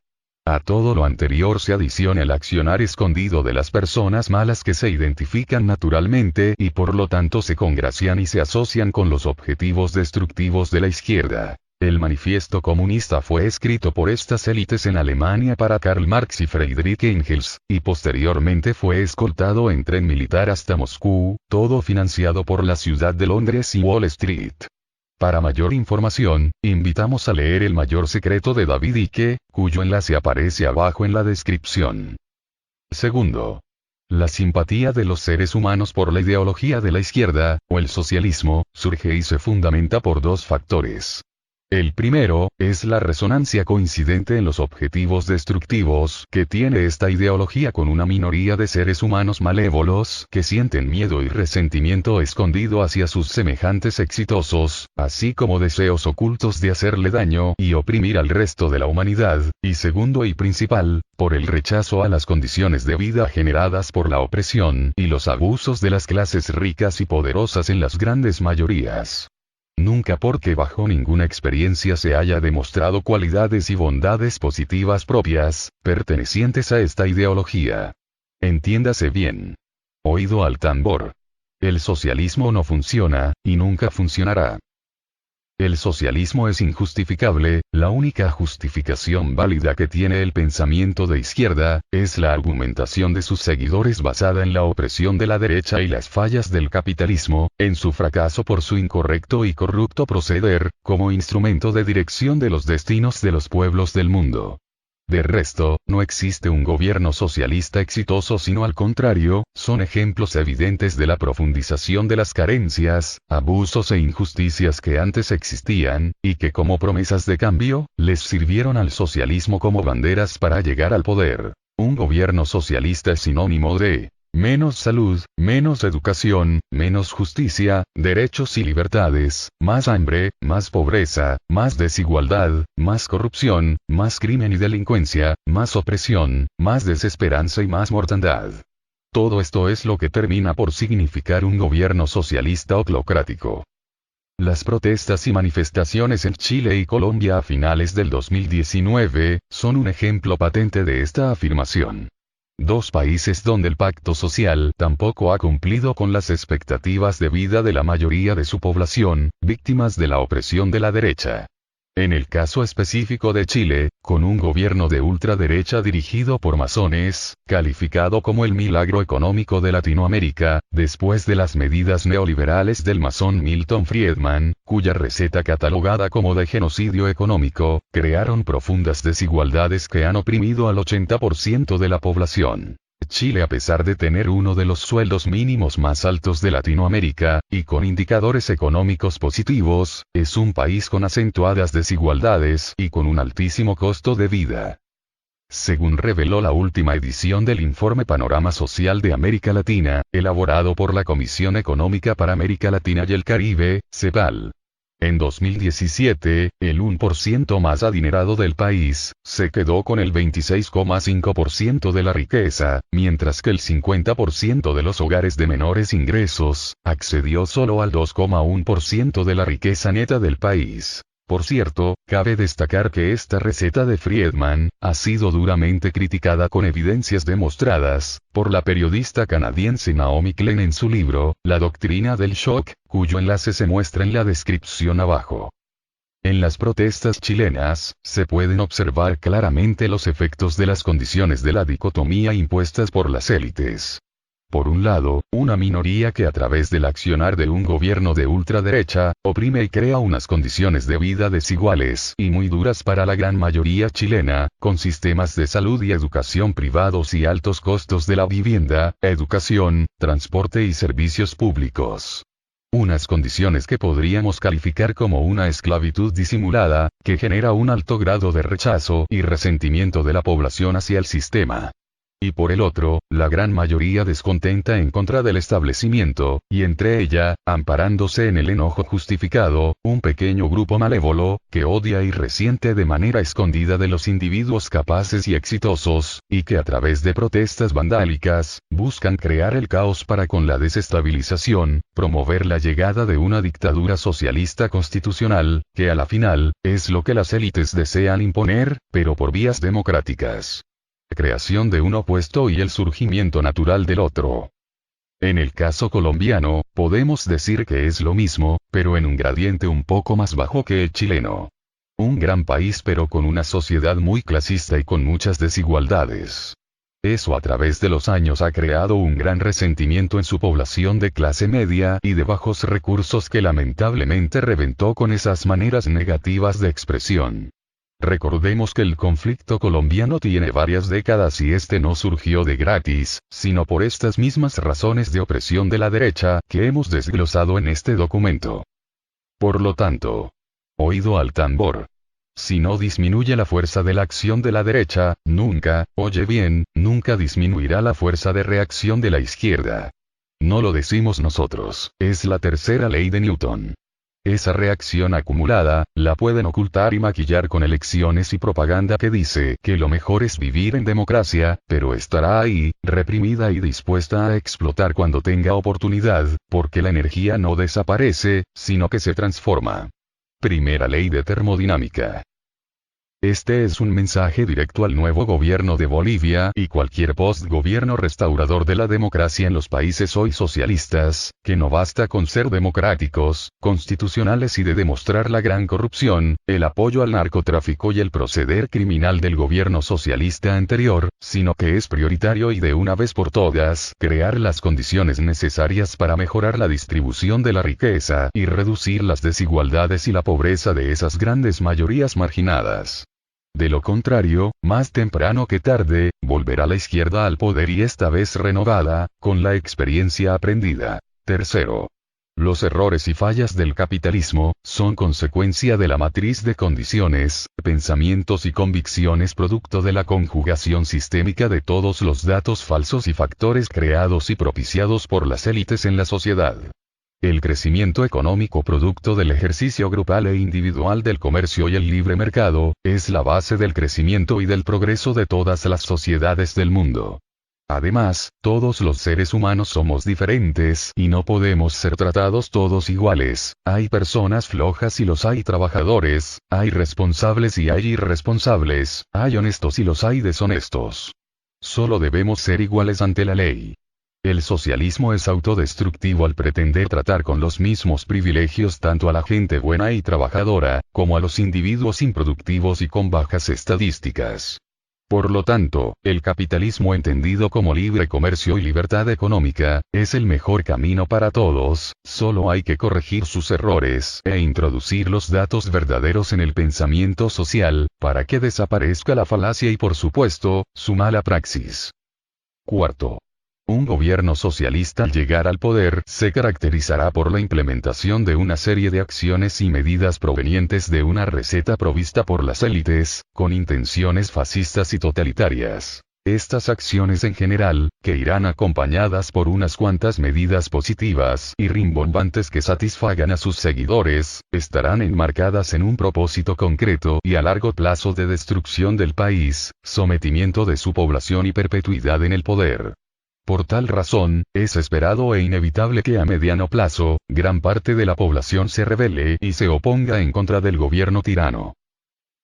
A todo lo anterior se adiciona el accionar escondido de las personas malas que se identifican naturalmente y por lo tanto se congracian y se asocian con los objetivos destructivos de la izquierda. El manifiesto comunista fue escrito por estas élites en Alemania para Karl Marx y Friedrich Engels, y posteriormente fue escoltado en tren militar hasta Moscú, todo financiado por la ciudad de Londres y Wall Street. Para mayor información, invitamos a leer El mayor secreto de David Icke, cuyo enlace aparece abajo en la descripción. Segundo, la simpatía de los seres humanos por la ideología de la izquierda, o el socialismo, surge y se fundamenta por dos factores. El primero, es la resonancia coincidente en los objetivos destructivos que tiene esta ideología con una minoría de seres humanos malévolos que sienten miedo y resentimiento escondido hacia sus semejantes exitosos, así como deseos ocultos de hacerle daño y oprimir al resto de la humanidad, y segundo y principal, por el rechazo a las condiciones de vida generadas por la opresión y los abusos de las clases ricas y poderosas en las grandes mayorías. Nunca porque bajo ninguna experiencia se haya demostrado cualidades y bondades positivas propias, pertenecientes a esta ideología. Entiéndase bien. Oído al tambor. El socialismo no funciona, y nunca funcionará. El socialismo es injustificable, la única justificación válida que tiene el pensamiento de izquierda, es la argumentación de sus seguidores basada en la opresión de la derecha y las fallas del capitalismo, en su fracaso por su incorrecto y corrupto proceder, como instrumento de dirección de los destinos de los pueblos del mundo. De resto, no existe un gobierno socialista exitoso sino al contrario, son ejemplos evidentes de la profundización de las carencias, abusos e injusticias que antes existían, y que como promesas de cambio, les sirvieron al socialismo como banderas para llegar al poder. Un gobierno socialista es sinónimo de Menos salud, menos educación, menos justicia, derechos y libertades, más hambre, más pobreza, más desigualdad, más corrupción, más crimen y delincuencia, más opresión, más desesperanza y más mortandad. Todo esto es lo que termina por significar un gobierno socialista oclocrático. Las protestas y manifestaciones en Chile y Colombia a finales del 2019 son un ejemplo patente de esta afirmación. Dos países donde el pacto social tampoco ha cumplido con las expectativas de vida de la mayoría de su población, víctimas de la opresión de la derecha. En el caso específico de Chile, con un gobierno de ultraderecha dirigido por masones, calificado como el milagro económico de Latinoamérica, después de las medidas neoliberales del masón Milton Friedman, cuya receta catalogada como de genocidio económico, crearon profundas desigualdades que han oprimido al 80% de la población. Chile, a pesar de tener uno de los sueldos mínimos más altos de Latinoamérica, y con indicadores económicos positivos, es un país con acentuadas desigualdades y con un altísimo costo de vida. Según reveló la última edición del informe Panorama Social de América Latina, elaborado por la Comisión Económica para América Latina y el Caribe, CEPAL. En 2017, el 1% más adinerado del país, se quedó con el 26,5% de la riqueza, mientras que el 50% de los hogares de menores ingresos, accedió solo al 2,1% de la riqueza neta del país. Por cierto, cabe destacar que esta receta de Friedman ha sido duramente criticada con evidencias demostradas por la periodista canadiense Naomi Klein en su libro, La doctrina del shock, cuyo enlace se muestra en la descripción abajo. En las protestas chilenas, se pueden observar claramente los efectos de las condiciones de la dicotomía impuestas por las élites. Por un lado, una minoría que a través del accionar de un gobierno de ultraderecha, oprime y crea unas condiciones de vida desiguales y muy duras para la gran mayoría chilena, con sistemas de salud y educación privados y altos costos de la vivienda, educación, transporte y servicios públicos. Unas condiciones que podríamos calificar como una esclavitud disimulada, que genera un alto grado de rechazo y resentimiento de la población hacia el sistema. Y por el otro, la gran mayoría descontenta en contra del establecimiento, y entre ella, amparándose en el enojo justificado, un pequeño grupo malévolo, que odia y resiente de manera escondida de los individuos capaces y exitosos, y que a través de protestas vandálicas, buscan crear el caos para con la desestabilización, promover la llegada de una dictadura socialista constitucional, que a la final, es lo que las élites desean imponer, pero por vías democráticas. Creación de un opuesto y el surgimiento natural del otro. En el caso colombiano, podemos decir que es lo mismo, pero en un gradiente un poco más bajo que el chileno. Un gran país pero con una sociedad muy clasista y con muchas desigualdades. Eso a través de los años ha creado un gran resentimiento en su población de clase media y de bajos recursos que lamentablemente reventó con esas maneras negativas de expresión. Recordemos que el conflicto colombiano tiene varias décadas y este no surgió de gratis, sino por estas mismas razones de opresión de la derecha que hemos desglosado en este documento. Por lo tanto, oído al tambor. Si no disminuye la fuerza de la acción de la derecha, nunca, oye bien, nunca disminuirá la fuerza de reacción de la izquierda. No lo decimos nosotros, es la tercera ley de Newton. Esa reacción acumulada, la pueden ocultar y maquillar con elecciones y propaganda que dice que lo mejor es vivir en democracia, pero estará ahí, reprimida y dispuesta a explotar cuando tenga oportunidad, porque la energía no desaparece, sino que se transforma. Primera ley de termodinámica. Este es un mensaje directo al nuevo gobierno de Bolivia y cualquier post-gobierno restaurador de la democracia en los países hoy socialistas, que no basta con ser democráticos, constitucionales y de demostrar la gran corrupción, el apoyo al narcotráfico y el proceder criminal del gobierno socialista anterior, sino que es prioritario y de una vez por todas, crear las condiciones necesarias para mejorar la distribución de la riqueza y reducir las desigualdades y la pobreza de esas grandes mayorías marginadas. De lo contrario, más temprano que tarde, volverá la izquierda al poder y esta vez renovada, con la experiencia aprendida. Tercero. Los errores y fallas del capitalismo son consecuencia de la matriz de condiciones, pensamientos y convicciones producto de la conjugación sistémica de todos los datos falsos y factores creados y propiciados por las élites en la sociedad. El crecimiento económico producto del ejercicio grupal e individual del comercio y el libre mercado, es la base del crecimiento y del progreso de todas las sociedades del mundo. Además, todos los seres humanos somos diferentes y no podemos ser tratados todos iguales. Hay personas flojas y los hay trabajadores, hay responsables y hay irresponsables, hay honestos y los hay deshonestos. Solo debemos ser iguales ante la ley. El socialismo es autodestructivo al pretender tratar con los mismos privilegios tanto a la gente buena y trabajadora, como a los individuos improductivos y con bajas estadísticas. Por lo tanto, el capitalismo entendido como libre comercio y libertad económica, es el mejor camino para todos, solo hay que corregir sus errores e introducir los datos verdaderos en el pensamiento social, para que desaparezca la falacia y por supuesto, su mala praxis. Cuarto. Un gobierno socialista al llegar al poder se caracterizará por la implementación de una serie de acciones y medidas provenientes de una receta provista por las élites, con intenciones fascistas y totalitarias. Estas acciones en general, que irán acompañadas por unas cuantas medidas positivas y rimbombantes que satisfagan a sus seguidores, estarán enmarcadas en un propósito concreto y a largo plazo de destrucción del país, sometimiento de su población y perpetuidad en el poder. Por tal razón, es esperado e inevitable que a mediano plazo, gran parte de la población se rebele y se oponga en contra del gobierno tirano.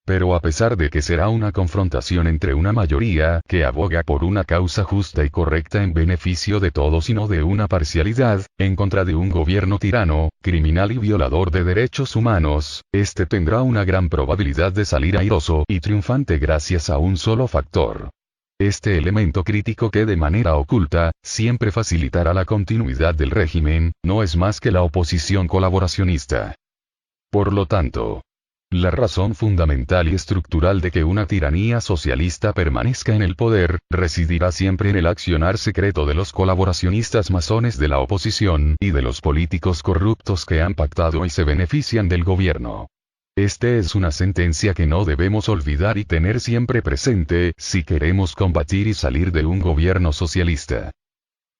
Pero a pesar de que será una confrontación entre una mayoría que aboga por una causa justa y correcta en beneficio de todos y no de una parcialidad, en contra de un gobierno tirano, criminal y violador de derechos humanos, este tendrá una gran probabilidad de salir airoso y triunfante gracias a un solo factor. Este elemento crítico que de manera oculta, siempre facilitará la continuidad del régimen, no es más que la oposición colaboracionista. Por lo tanto, la razón fundamental y estructural de que una tiranía socialista permanezca en el poder, residirá siempre en el accionar secreto de los colaboracionistas masones de la oposición y de los políticos corruptos que han pactado y se benefician del gobierno. Este es una sentencia que no debemos olvidar y tener siempre presente si queremos combatir y salir de un gobierno socialista.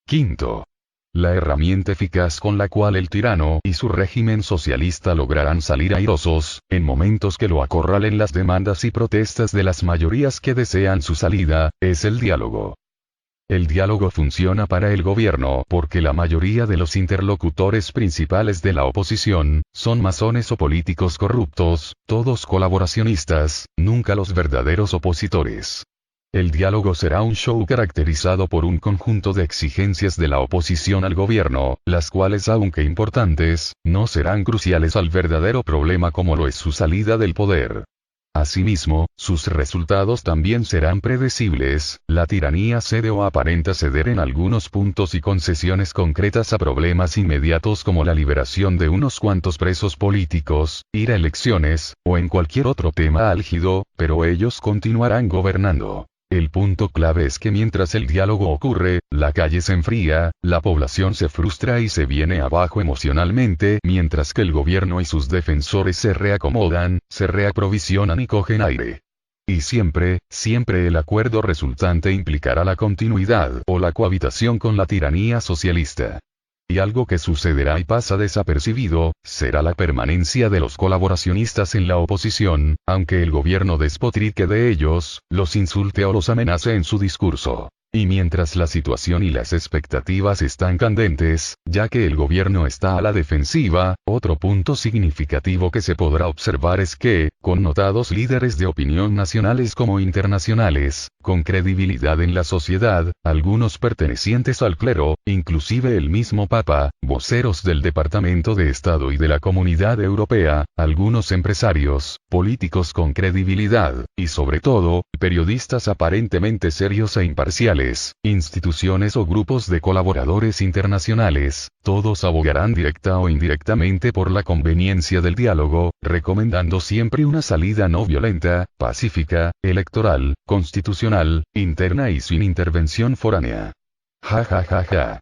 Quinto. La herramienta eficaz con la cual el tirano y su régimen socialista lograrán salir airosos, en momentos que lo acorralen las demandas y protestas de las mayorías que desean su salida, es el diálogo. El diálogo funciona para el gobierno porque la mayoría de los interlocutores principales de la oposición, son masones o políticos corruptos, todos colaboracionistas, nunca los verdaderos opositores. El diálogo será un show caracterizado por un conjunto de exigencias de la oposición al gobierno, las cuales aunque importantes, no serán cruciales al verdadero problema como lo es su salida del poder. Asimismo, sus resultados también serán predecibles, la tiranía cede o aparenta ceder en algunos puntos y concesiones concretas a problemas inmediatos como la liberación de unos cuantos presos políticos, ir a elecciones, o en cualquier otro tema álgido, pero ellos continuarán gobernando. El punto clave es que mientras el diálogo ocurre, la calle se enfría, la población se frustra y se viene abajo emocionalmente, mientras que el gobierno y sus defensores se reacomodan, se reaprovisionan y cogen aire. Y siempre, siempre el acuerdo resultante implicará la continuidad o la cohabitación con la tiranía socialista. Y algo que sucederá y pasa desapercibido, será la permanencia de los colaboracionistas en la oposición, aunque el gobierno despotrique de ellos, los insulte o los amenace en su discurso. Y mientras la situación y las expectativas están candentes, ya que el gobierno está a la defensiva, otro punto significativo que se podrá observar es que, connotados líderes de opinión nacionales como internacionales, con credibilidad en la sociedad, algunos pertenecientes al clero, inclusive el mismo Papa, voceros del Departamento de Estado y de la Comunidad Europea, algunos empresarios, políticos con credibilidad, y sobre todo, periodistas aparentemente serios e imparciales, instituciones o grupos de colaboradores internacionales, todos abogarán directa o indirectamente por la conveniencia del diálogo, recomendando siempre una salida no violenta, pacífica, electoral, constitucional, interna y sin intervención foránea. Ja ja ja ja.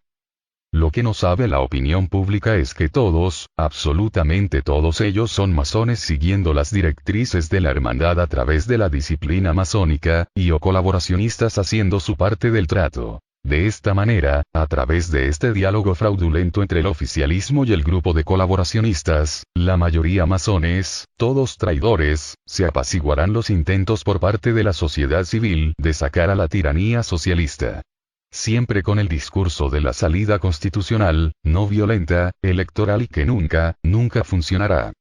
Lo que no sabe la opinión pública es que todos, absolutamente todos ellos son masones siguiendo las directrices de la hermandad a través de la disciplina masónica, o colaboracionistas haciendo su parte del trato. De esta manera, a través de este diálogo fraudulento entre el oficialismo y el grupo de colaboracionistas, la mayoría masones, todos traidores, se apaciguarán los intentos por parte de la sociedad civil de sacar a la tiranía socialista. Siempre con el discurso de la salida constitucional, no violenta, electoral y que nunca, nunca funcionará.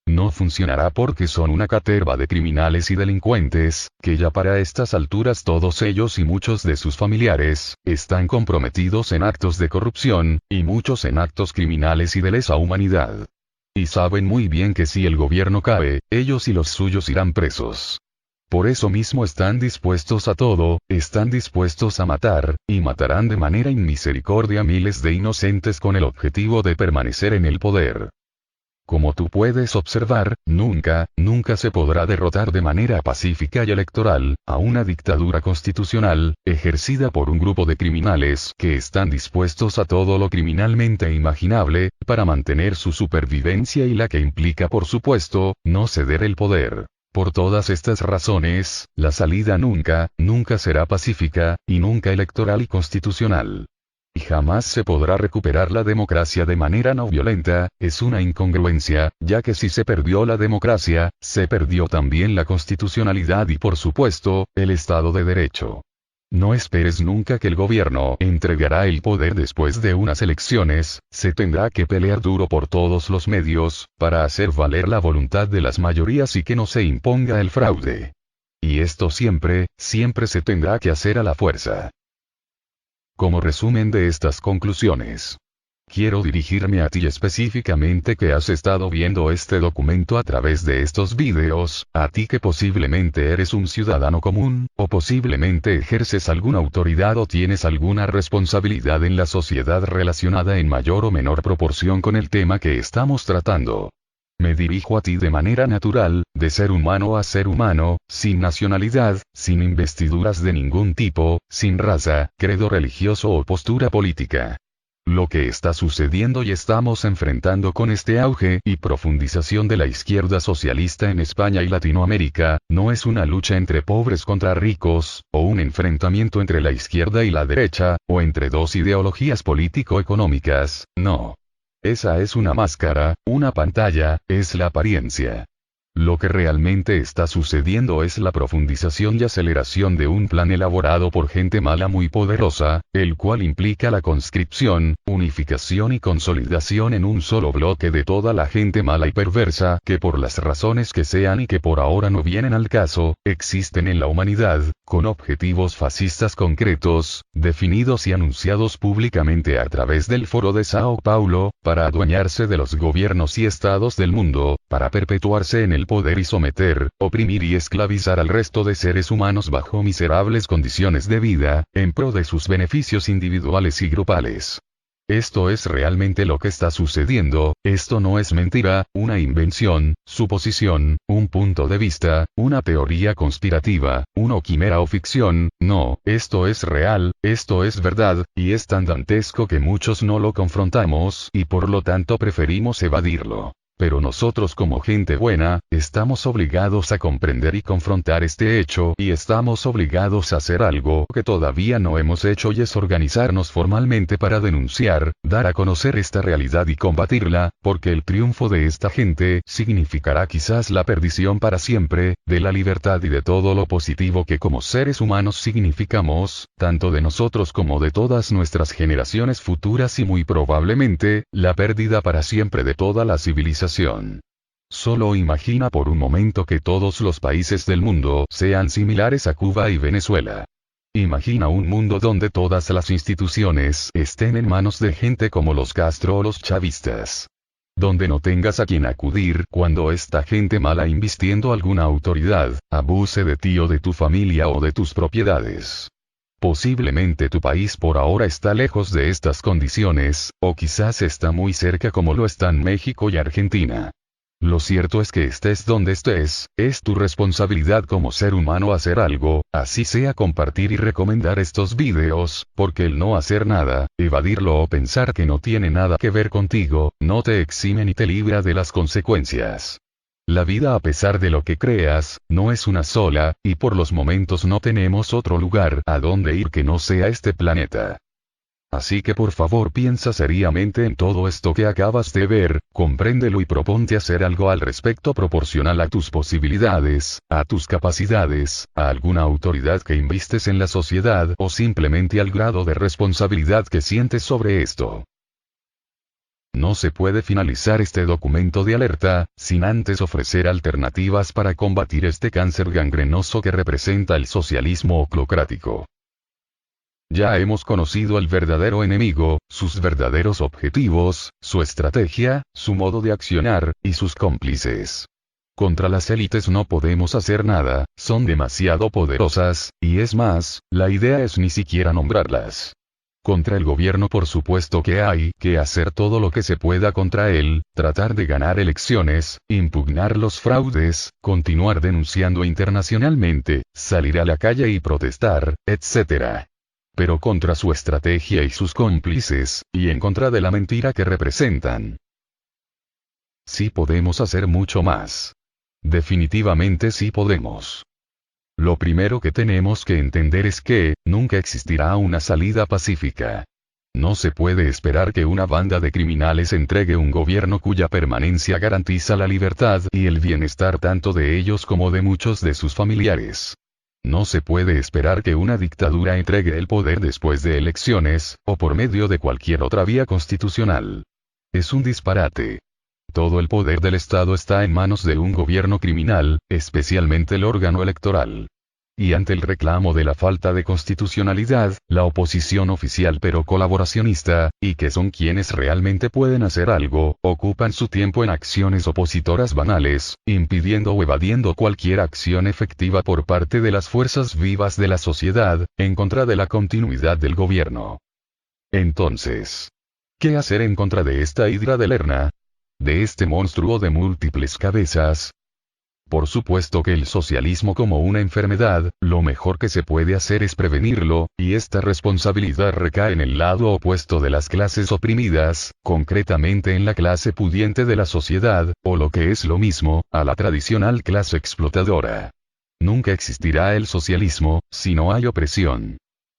No funcionará porque son una caterva de criminales y delincuentes, que ya para estas alturas todos ellos y muchos de sus familiares, están comprometidos en actos de corrupción, y muchos en actos criminales y de lesa humanidad. Y saben muy bien que si el gobierno cae, ellos y los suyos irán presos. Por eso mismo están dispuestos a todo, están dispuestos a matar, y matarán de manera inmisericordia a miles de inocentes con el objetivo de permanecer en el poder. Como tú puedes observar, nunca, nunca se podrá derrotar de manera pacífica y electoral, a una dictadura constitucional, ejercida por un grupo de criminales que están dispuestos a todo lo criminalmente imaginable, para mantener su supervivencia y la que implica por supuesto, no ceder el poder. Por todas estas razones, la salida nunca, nunca será pacífica, y nunca electoral y constitucional. Y jamás se podrá recuperar la democracia de manera no violenta, es una incongruencia, ya que si se perdió la democracia, se perdió también la constitucionalidad y por supuesto, el Estado de Derecho. No esperes nunca que el gobierno entregará el poder después de unas elecciones, se tendrá que pelear duro por todos los medios, para hacer valer la voluntad de las mayorías y que no se imponga el fraude. Y esto siempre, siempre se tendrá que hacer a la fuerza. Como resumen de estas conclusiones, quiero dirigirme a ti específicamente que has estado viendo este documento a través de estos vídeos, a ti que posiblemente eres un ciudadano común, o posiblemente ejerces alguna autoridad o tienes alguna responsabilidad en la sociedad relacionada en mayor o menor proporción con el tema que estamos tratando. Me dirijo a ti de manera natural, de ser humano a ser humano, sin nacionalidad, sin investiduras de ningún tipo, sin raza, credo religioso o postura política. Lo que está sucediendo y estamos enfrentando con este auge y profundización de la izquierda socialista en España y Latinoamérica, no es una lucha entre pobres contra ricos, o un enfrentamiento entre la izquierda y la derecha, o entre dos ideologías político-económicas, no. Esa es una máscara, una pantalla, es la apariencia. Lo que realmente está sucediendo es la profundización y aceleración de un plan elaborado por gente mala muy poderosa, el cual implica la conscripción, unificación y consolidación en un solo bloque de toda la gente mala y perversa que por las razones que sean y que por ahora no vienen al caso, existen en la humanidad, con objetivos fascistas concretos, definidos y anunciados públicamente a través del Foro de Sao Paulo, para adueñarse de los gobiernos y estados del mundo, para perpetuarse en el poder y someter, oprimir y esclavizar al resto de seres humanos bajo miserables condiciones de vida, en pro de sus beneficios individuales y grupales. Esto es realmente lo que está sucediendo, esto no es mentira, una invención, suposición, un punto de vista, una teoría conspirativa, una quimera o ficción, no, esto es real, esto es verdad, y es tan dantesco que muchos no lo confrontamos y por lo tanto preferimos evadirlo. Pero nosotros como gente buena, estamos obligados a comprender y confrontar este hecho y estamos obligados a hacer algo que todavía no hemos hecho y es organizarnos formalmente para denunciar, dar a conocer esta realidad y combatirla, porque el triunfo de esta gente significará quizás la perdición para siempre, de la libertad y de todo lo positivo que como seres humanos significamos, tanto de nosotros como de todas nuestras generaciones futuras y muy probablemente, la pérdida para siempre de toda la civilización. Solo imagina por un momento que todos los países del mundo sean similares a Cuba y Venezuela. Imagina un mundo donde todas las instituciones estén en manos de gente como los Castro o los chavistas. Donde no tengas a quien acudir cuando esta gente mala invistiendo alguna autoridad, abuse de ti o de tu familia o de tus propiedades. Posiblemente tu país por ahora está lejos de estas condiciones, o quizás está muy cerca como lo están México y Argentina. Lo cierto es que estés donde estés, es tu responsabilidad como ser humano hacer algo, así sea compartir y recomendar estos videos, porque el no hacer nada, evadirlo o pensar que no tiene nada que ver contigo, no te exime ni te libra de las consecuencias. La vida, a pesar de lo que creas, no es una sola, y por los momentos no tenemos otro lugar a donde ir que no sea este planeta. Así que por favor piensa seriamente en todo esto que acabas de ver, compréndelo y proponte hacer algo al respecto proporcional a tus posibilidades, a tus capacidades, a alguna autoridad que investes en la sociedad o simplemente al grado de responsabilidad que sientes sobre esto. No se puede finalizar este documento de alerta, sin antes ofrecer alternativas para combatir este cáncer gangrenoso que representa el socialismo oclocrático. Ya hemos conocido al verdadero enemigo, sus verdaderos objetivos, su estrategia, su modo de accionar, y sus cómplices. Contra las élites no podemos hacer nada, son demasiado poderosas, y es más, la idea es ni siquiera nombrarlas. Contra el gobierno por supuesto que hay que hacer todo lo que se pueda contra él, tratar de ganar elecciones, impugnar los fraudes, continuar denunciando internacionalmente, salir a la calle y protestar, etc. Pero contra su estrategia y sus cómplices, y en contra de la mentira que representan. Sí podemos hacer mucho más. Definitivamente sí podemos. Lo primero que tenemos que entender es que, nunca existirá una salida pacífica. No se puede esperar que una banda de criminales entregue un gobierno cuya permanencia garantiza la libertad y el bienestar tanto de ellos como de muchos de sus familiares. No se puede esperar que una dictadura entregue el poder después de elecciones, o por medio de cualquier otra vía constitucional. Es un disparate. Todo el poder del Estado está en manos de un gobierno criminal, especialmente el órgano electoral. Y ante el reclamo de la falta de constitucionalidad, la oposición oficial pero colaboracionista, y que son quienes realmente pueden hacer algo, ocupan su tiempo en acciones opositoras banales, impidiendo o evadiendo cualquier acción efectiva por parte de las fuerzas vivas de la sociedad, en contra de la continuidad del gobierno. Entonces, ¿qué hacer en contra de esta hidra de Lerna? De este monstruo de múltiples cabezas. Por supuesto que el socialismo como una enfermedad, lo mejor que se puede hacer es prevenirlo, y esta responsabilidad recae en el lado opuesto de las clases oprimidas, concretamente en la clase pudiente de la sociedad, o lo que es lo mismo, a la tradicional clase explotadora. Nunca existirá el socialismo, si no hay opresión.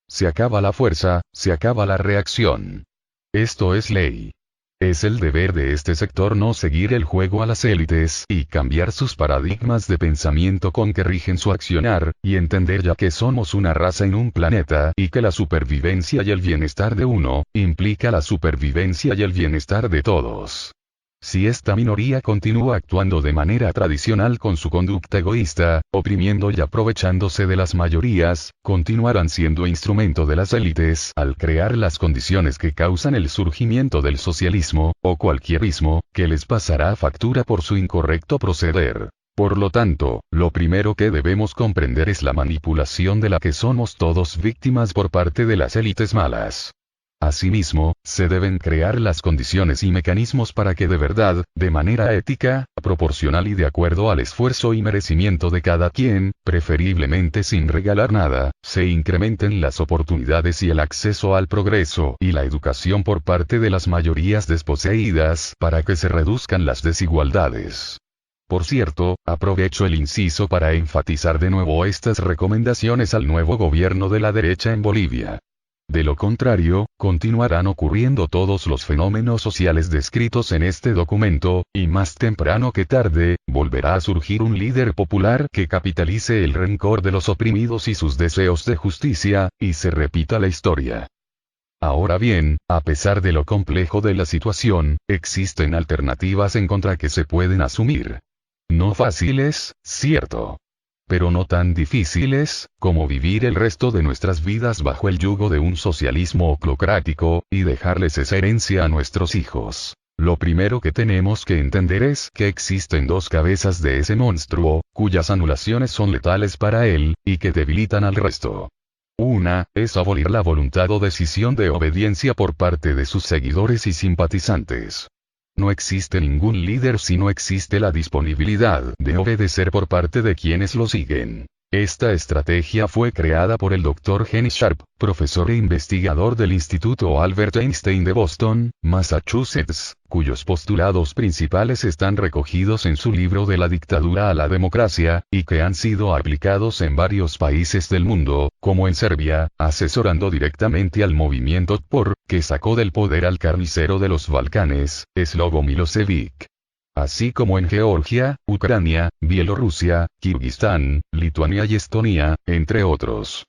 Se acaba la fuerza, se acaba la reacción. Esto es ley. Es el deber de este sector no seguir el juego a las élites y cambiar sus paradigmas de pensamiento con que rigen su accionar, y entender ya que somos una raza en un planeta y que la supervivencia y el bienestar de uno, implica la supervivencia y el bienestar de todos. Si esta minoría continúa actuando de manera tradicional con su conducta egoísta, oprimiendo y aprovechándose de las mayorías, continuarán siendo instrumento de las élites al crear las condiciones que causan el surgimiento del socialismo, o cualquier ismo, que les pasará factura por su incorrecto proceder. Por lo tanto, lo primero que debemos comprender es la manipulación de la que somos todos víctimas por parte de las élites malas. Asimismo, se deben crear las condiciones y mecanismos para que de verdad, de manera ética, proporcional y de acuerdo al esfuerzo y merecimiento de cada quien, preferiblemente sin regalar nada, se incrementen las oportunidades y el acceso al progreso y la educación por parte de las mayorías desposeídas para que se reduzcan las desigualdades. Por cierto, aprovecho el inciso para enfatizar de nuevo estas recomendaciones al nuevo gobierno de la derecha en Bolivia. De lo contrario, continuarán ocurriendo todos los fenómenos sociales descritos en este documento, y más temprano que tarde, volverá a surgir un líder popular que capitalice el rencor de los oprimidos y sus deseos de justicia, y se repita la historia. Ahora bien, a pesar de lo complejo de la situación, existen alternativas en contra que se pueden asumir. No fáciles, cierto. Pero no tan difíciles, como vivir el resto de nuestras vidas bajo el yugo de un socialismo oclocrático, y dejarles esa herencia a nuestros hijos. Lo primero que tenemos que entender es que existen dos cabezas de ese monstruo, cuyas anulaciones son letales para él, y que debilitan al resto. Una, es abolir la voluntad o decisión de obediencia por parte de sus seguidores y simpatizantes. No existe ningún líder si no existe la disponibilidad de obedecer por parte de quienes lo siguen. Esta estrategia fue creada por el Dr. Gene Sharp, profesor e investigador del Instituto Albert Einstein de Boston, Massachusetts, cuyos postulados principales están recogidos en su libro De la dictadura a la democracia, y que han sido aplicados en varios países del mundo, como en Serbia, asesorando directamente al movimiento Otpor, que sacó del poder al carnicero de los Balcanes, Slobo Milosevic. Así como en Georgia, Ucrania, Bielorrusia, Kirguistán, Lituania y Estonia, entre otros.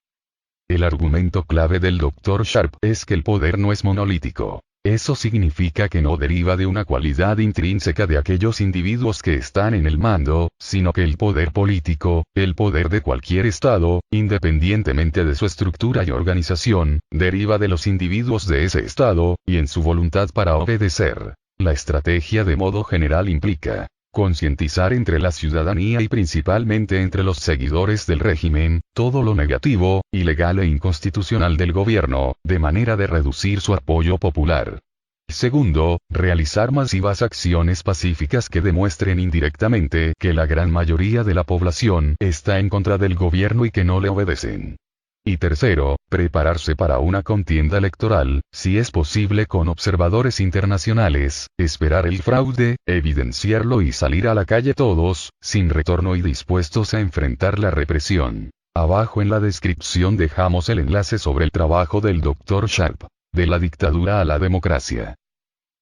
El argumento clave del Dr. Sharp es que el poder no es monolítico. Eso significa que no deriva de una cualidad intrínseca de aquellos individuos que están en el mando, sino que el poder político, el poder de cualquier Estado, independientemente de su estructura y organización, deriva de los individuos de ese Estado, y en su voluntad para obedecer. La estrategia de modo general implica concientizar entre la ciudadanía y principalmente entre los seguidores del régimen, todo lo negativo, ilegal e inconstitucional del gobierno, de manera de reducir su apoyo popular. Segundo, realizar masivas acciones pacíficas que demuestren indirectamente que la gran mayoría de la población está en contra del gobierno y que no le obedecen. Y tercero, prepararse para una contienda electoral, si es posible con observadores internacionales, esperar el fraude, evidenciarlo y salir a la calle todos, sin retorno y dispuestos a enfrentar la represión. Abajo en la descripción dejamos el enlace sobre el trabajo del Dr. Sharp, De la dictadura a la democracia.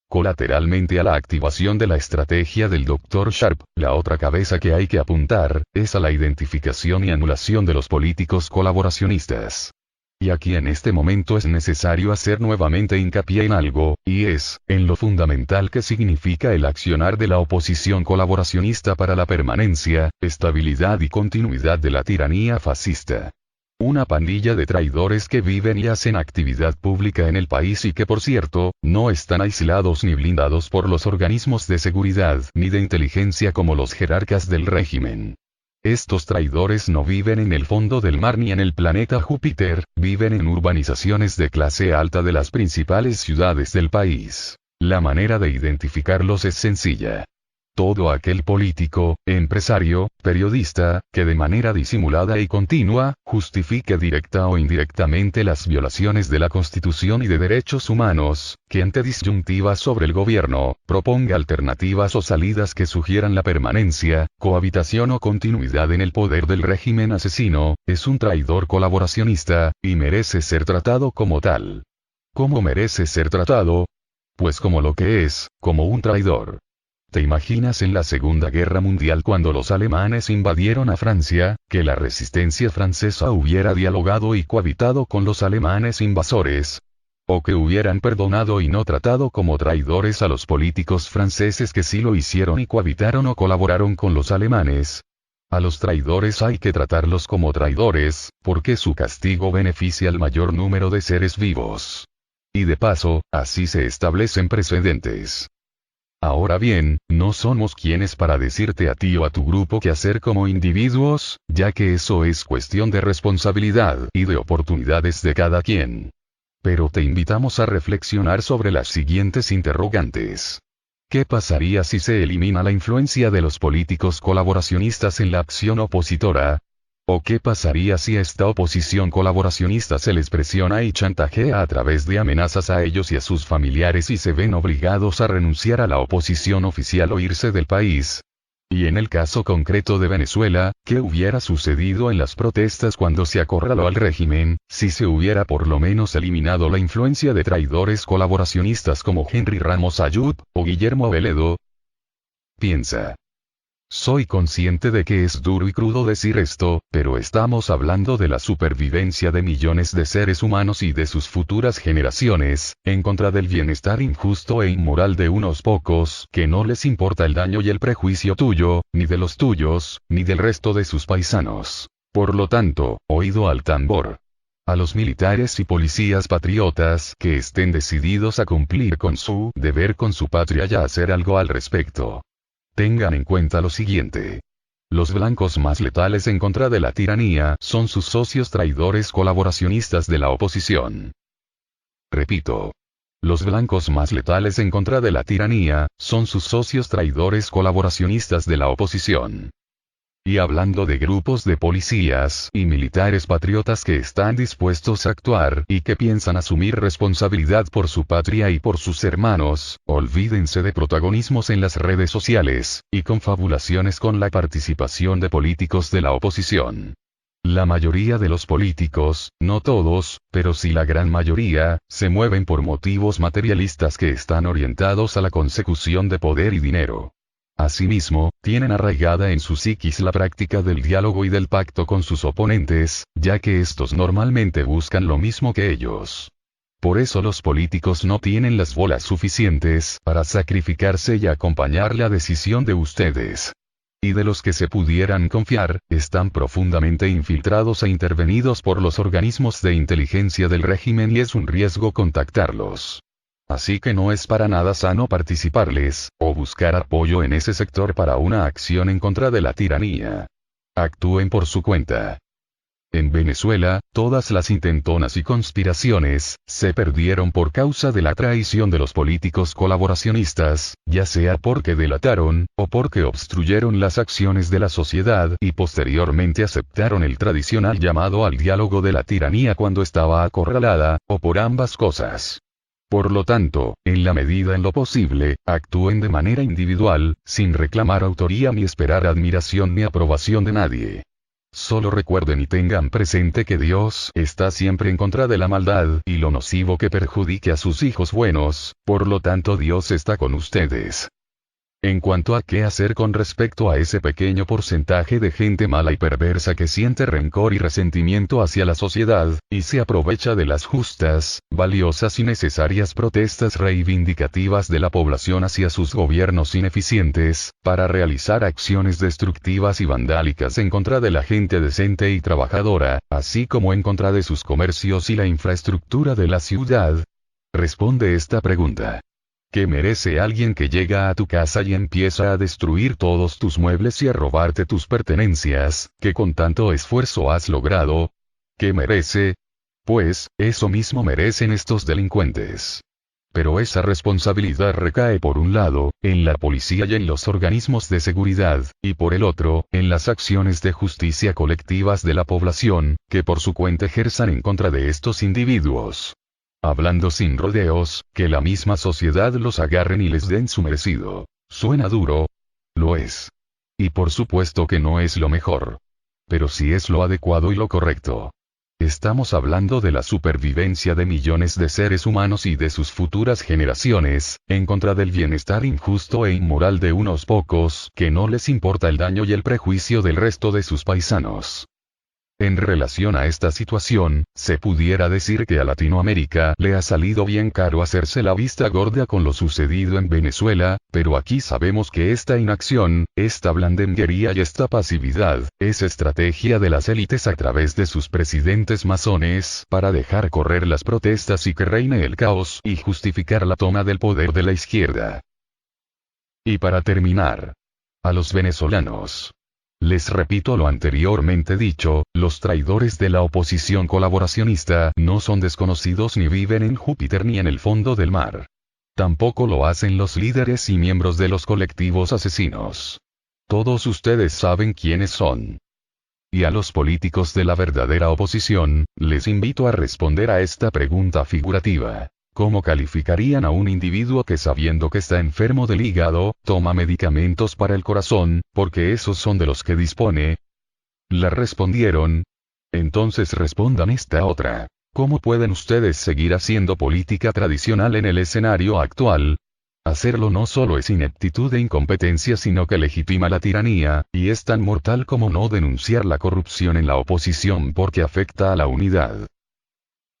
Colateralmente a la activación de la estrategia del Dr. Sharp, la otra cabeza que hay que apuntar, es a la identificación y anulación de los políticos colaboracionistas. Y aquí en este momento es necesario hacer nuevamente hincapié en algo, y es, en lo fundamental que significa el accionar de la oposición colaboracionista para la permanencia, estabilidad y continuidad de la tiranía fascista. Una pandilla de traidores que viven y hacen actividad pública en el país y que por cierto, no están aislados ni blindados por los organismos de seguridad ni de inteligencia como los jerarcas del régimen. Estos traidores no viven en el fondo del mar ni en el planeta Júpiter, viven en urbanizaciones de clase alta de las principales ciudades del país. La manera de identificarlos es sencilla. Todo aquel político, empresario, periodista, que de manera disimulada y continua, justifique directa o indirectamente las violaciones de la Constitución y de derechos humanos, que ante disyuntivas sobre el gobierno, proponga alternativas o salidas que sugieran la permanencia, cohabitación o continuidad en el poder del régimen asesino, es un traidor colaboracionista, y merece ser tratado como tal. ¿Cómo merece ser tratado? Pues como lo que es, como un traidor. ¿Te imaginas en la Segunda Guerra Mundial cuando los alemanes invadieron a Francia, que la resistencia francesa hubiera dialogado y cohabitado con los alemanes invasores? ¿O que hubieran perdonado y no tratado como traidores a los políticos franceses que sí lo hicieron y cohabitaron o colaboraron con los alemanes? A los traidores hay que tratarlos como traidores, porque su castigo beneficia al mayor número de seres vivos. Y de paso, así se establecen precedentes. Ahora bien, no somos quienes para decirte a ti o a tu grupo qué hacer como individuos, ya que eso es cuestión de responsabilidad y de oportunidades de cada quien. Pero te invitamos a reflexionar sobre las siguientes interrogantes. ¿Qué pasaría si se elimina la influencia de los políticos colaboracionistas en la acción opositora? ¿O qué pasaría si a esta oposición colaboracionista se les presiona y chantajea a través de amenazas a ellos y a sus familiares y se ven obligados a renunciar a la oposición oficial o irse del país? Y en el caso concreto de Venezuela, ¿qué hubiera sucedido en las protestas cuando se acorraló al régimen, si se hubiera por lo menos eliminado la influencia de traidores colaboracionistas como Henry Ramos Ayub, o Guillermo Veledo? Piensa. Soy consciente de que es duro y crudo decir esto, pero estamos hablando de la supervivencia de millones de seres humanos y de sus futuras generaciones, en contra del bienestar injusto e inmoral de unos pocos, que no les importa el daño y el prejuicio tuyo, ni de los tuyos, ni del resto de sus paisanos. Por lo tanto, oído al tambor. A los militares y policías patriotas que estén decididos a cumplir con su deber con su patria y a hacer algo al respecto. Tengan en cuenta lo siguiente. Los blancos más letales en contra de la tiranía son sus socios traidores colaboracionistas de la oposición. Repito. Los blancos más letales en contra de la tiranía, son sus socios traidores colaboracionistas de la oposición. Y hablando de grupos de policías y militares patriotas que están dispuestos a actuar y que piensan asumir responsabilidad por su patria y por sus hermanos, olvídense de protagonismos en las redes sociales, y confabulaciones con la participación de políticos de la oposición. La mayoría de los políticos, no todos, pero sí la gran mayoría, se mueven por motivos materialistas que están orientados a la consecución de poder y dinero. Asimismo, tienen arraigada en su psiquis la práctica del diálogo y del pacto con sus oponentes, ya que estos normalmente buscan lo mismo que ellos. Por eso los políticos no tienen las bolas suficientes para sacrificarse y acompañar la decisión de ustedes. Y de los que se pudieran confiar, están profundamente infiltrados e intervenidos por los organismos de inteligencia del régimen y es un riesgo contactarlos. Así que no es para nada sano participarles, o buscar apoyo en ese sector para una acción en contra de la tiranía. Actúen por su cuenta. En Venezuela, todas las intentonas y conspiraciones, se perdieron por causa de la traición de los políticos colaboracionistas, ya sea porque delataron, o porque obstruyeron las acciones de la sociedad y posteriormente aceptaron el tradicional llamado al diálogo de la tiranía cuando estaba acorralada, o por ambas cosas. Por lo tanto, en la medida en lo posible, actúen de manera individual, sin reclamar autoría ni esperar admiración ni aprobación de nadie. Solo recuerden y tengan presente que Dios está siempre en contra de la maldad y lo nocivo que perjudique a sus hijos buenos, por lo tanto Dios está con ustedes. En cuanto a qué hacer con respecto a ese pequeño porcentaje de gente mala y perversa que siente rencor y resentimiento hacia la sociedad, y se aprovecha de las justas, valiosas y necesarias protestas reivindicativas de la población hacia sus gobiernos ineficientes, para realizar acciones destructivas y vandálicas en contra de la gente decente y trabajadora, así como en contra de sus comercios y la infraestructura de la ciudad? Responde esta pregunta. ¿Qué merece alguien que llega a tu casa y empieza a destruir todos tus muebles y a robarte tus pertenencias, que con tanto esfuerzo has logrado? ¿Qué merece? Pues, eso mismo merecen estos delincuentes. Pero esa responsabilidad recae por un lado, en la policía y en los organismos de seguridad, y por el otro, en las acciones de justicia colectivas de la población, que por su cuenta ejerzan en contra de estos individuos. Hablando sin rodeos, que la misma sociedad los agarren y les den su merecido. ¿Suena duro? Lo es. Y por supuesto que no es lo mejor. Pero sí es lo adecuado y lo correcto. Estamos hablando de la supervivencia de millones de seres humanos y de sus futuras generaciones, en contra del bienestar injusto e inmoral de unos pocos que no les importa el daño y el prejuicio del resto de sus paisanos. En relación a esta situación, se pudiera decir que a Latinoamérica le ha salido bien caro hacerse la vista gorda con lo sucedido en Venezuela, pero aquí sabemos que esta inacción, esta blandenguería y esta pasividad, es estrategia de las élites a través de sus presidentes masones para dejar correr las protestas y que reine el caos y justificar la toma del poder de la izquierda. Y para terminar, a los venezolanos. Les repito lo anteriormente dicho, los traidores de la oposición colaboracionista no son desconocidos ni viven en Júpiter ni en el fondo del mar. Tampoco lo hacen los líderes y miembros de los colectivos asesinos. Todos ustedes saben quiénes son. Y a los políticos de la verdadera oposición, les invito a responder a esta pregunta figurativa. ¿Cómo calificarían a un individuo que sabiendo que está enfermo del hígado, toma medicamentos para el corazón, porque esos son de los que dispone? La respondieron. Entonces respondan esta otra. ¿Cómo pueden ustedes seguir haciendo política tradicional en el escenario actual? Hacerlo no solo es ineptitud e incompetencia sino que legitima la tiranía, y es tan mortal como no denunciar la corrupción en la oposición porque afecta a la unidad.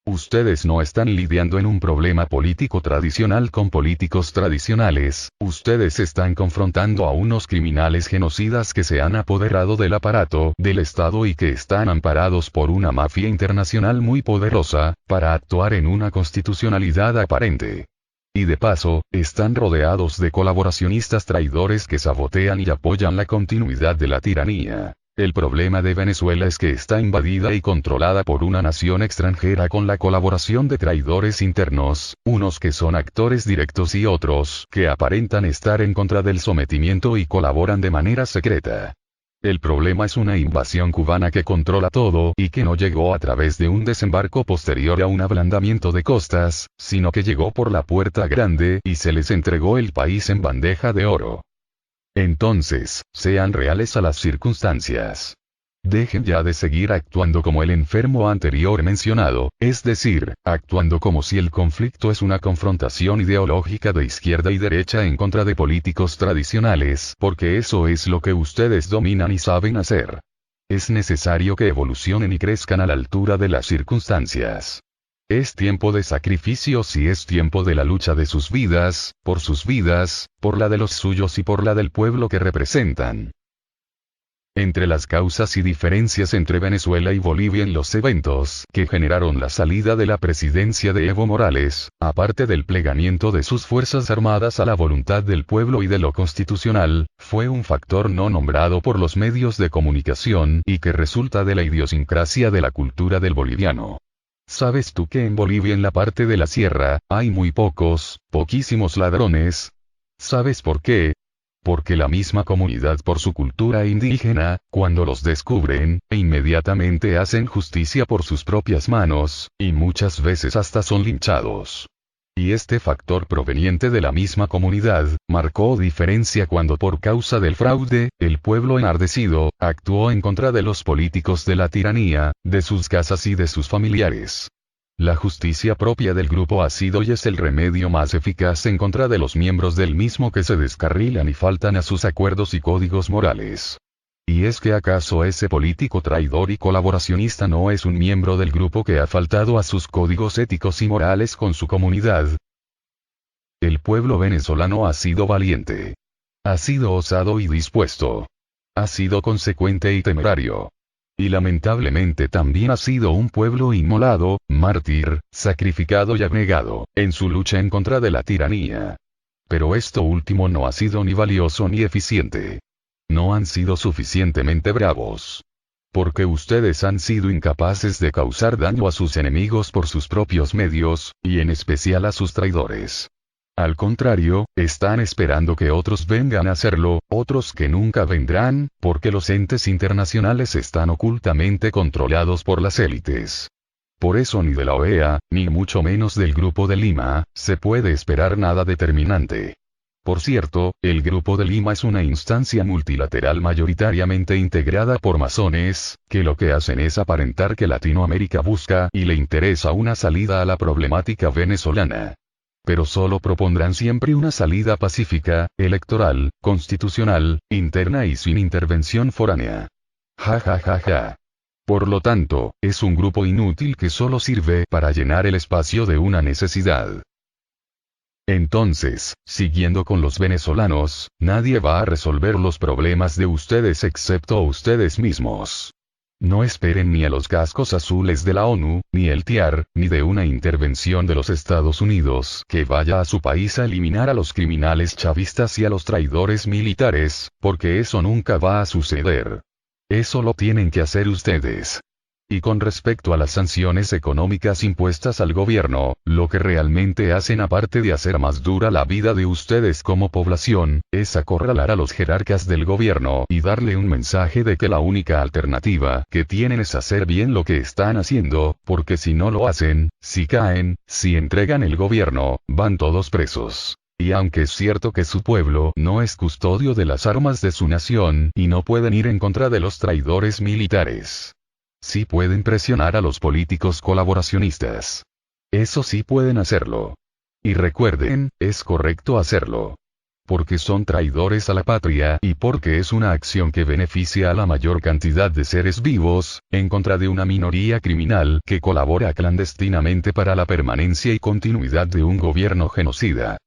Ustedes no están lidiando en un problema político tradicional con políticos tradicionales, ustedes están confrontando a unos criminales genocidas que se han apoderado del aparato del Estado y que están amparados por una mafia internacional muy poderosa, para actuar en una constitucionalidad aparente. Y de paso, están rodeados de colaboracionistas traidores que sabotean y apoyan la continuidad de la tiranía. El problema de Venezuela es que está invadida y controlada por una nación extranjera con la colaboración de traidores internos, unos que son actores directos y otros que aparentan estar en contra del sometimiento y colaboran de manera secreta. El problema es una invasión cubana que controla todo y que no llegó a través de un desembarco posterior a un ablandamiento de costas, sino que llegó por la puerta grande y se les entregó el país en bandeja de oro. Entonces, sean reales a las circunstancias. Dejen ya de seguir actuando como el enfermo anterior mencionado, es decir, actuando como si el conflicto es una confrontación ideológica de izquierda y derecha en contra de políticos tradicionales, porque eso es lo que ustedes dominan y saben hacer. Es necesario que evolucionen y crezcan a la altura de las circunstancias. Es tiempo de sacrificios y es tiempo de la lucha de sus vidas, por la de los suyos y por la del pueblo que representan. Entre las causas y diferencias entre Venezuela y Bolivia en los eventos que generaron la salida de la presidencia de Evo Morales, aparte del plegamiento de sus fuerzas armadas a la voluntad del pueblo y de lo constitucional, fue un factor no nombrado por los medios de comunicación y que resulta de la idiosincrasia de la cultura del boliviano. ¿Sabes tú que en Bolivia en la parte de la sierra, hay muy poquísimos ladrones? ¿Sabes por qué? Porque la misma comunidad por su cultura indígena, cuando los descubren, inmediatamente hacen justicia por sus propias manos, y muchas veces hasta son linchados. Y este factor proveniente de la misma comunidad, marcó diferencia cuando por causa del fraude, el pueblo enardecido, actuó en contra de los políticos de la tiranía, de sus casas y de sus familiares. La justicia propia del grupo ha sido y es el remedio más eficaz en contra de los miembros del mismo que se descarrilan y faltan a sus acuerdos y códigos morales. ¿Y es que acaso ese político traidor y colaboracionista no es un miembro del grupo que ha faltado a sus códigos éticos y morales con su comunidad? El pueblo venezolano ha sido valiente. Ha sido osado y dispuesto. Ha sido consecuente y temerario. Y lamentablemente también ha sido un pueblo inmolado, mártir, sacrificado y abnegado, en su lucha en contra de la tiranía. Pero esto último no ha sido ni valioso ni eficiente. No han sido suficientemente bravos. Porque ustedes han sido incapaces de causar daño a sus enemigos por sus propios medios, y en especial a sus traidores. Al contrario, están esperando que otros vengan a hacerlo, otros que nunca vendrán, porque los entes internacionales están ocultamente controlados por las élites. Por eso ni de la OEA, ni mucho menos del Grupo de Lima, se puede esperar nada determinante. Por cierto, el Grupo de Lima es una instancia multilateral mayoritariamente integrada por masones, que lo que hacen es aparentar que Latinoamérica busca y le interesa una salida a la problemática venezolana. Pero solo propondrán siempre una salida pacífica, electoral, constitucional, interna y sin intervención foránea. Ja ja ja ja. Por lo tanto, es un grupo inútil que solo sirve para llenar el espacio de una necesidad. Entonces, siguiendo con los venezolanos, nadie va a resolver los problemas de ustedes excepto ustedes mismos. No esperen ni a los cascos azules de la ONU, ni el TIAR, ni de una intervención de los Estados Unidos que vaya a su país a eliminar a los criminales chavistas y a los traidores militares, porque eso nunca va a suceder. Eso lo tienen que hacer ustedes. Y con respecto a las sanciones económicas impuestas al gobierno, lo que realmente hacen aparte de hacer más dura la vida de ustedes como población, es acorralar a los jerarcas del gobierno y darle un mensaje de que la única alternativa que tienen es hacer bien lo que están haciendo, porque si no lo hacen, si caen, si entregan el gobierno, van todos presos. Y aunque es cierto que su pueblo no es custodio de las armas de su nación y no pueden ir en contra de los traidores militares, sí pueden presionar a los políticos colaboracionistas. Eso sí pueden hacerlo. Y recuerden, es correcto hacerlo. Porque son traidores a la patria y porque es una acción que beneficia a la mayor cantidad de seres vivos, en contra de una minoría criminal que colabora clandestinamente para la permanencia y continuidad de un gobierno genocida.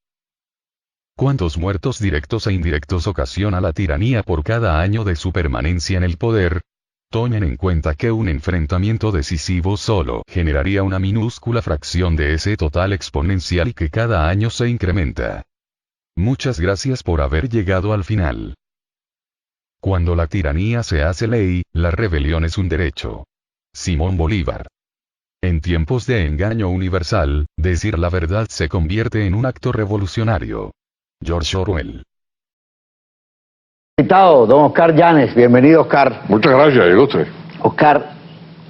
¿Cuántos muertos directos e indirectos ocasiona la tiranía por cada año de su permanencia en el poder? Tomen en cuenta que un enfrentamiento decisivo solo generaría una minúscula fracción de ese total exponencial y que cada año se incrementa. Muchas gracias por haber llegado al final. Cuando la tiranía se hace ley, la rebelión es un derecho. Simón Bolívar. En tiempos de engaño universal, decir la verdad se convierte en un acto revolucionario. George Orwell. Invitado, don Oscar Llanes, bienvenido Oscar. Muchas gracias, ilustre. Oscar,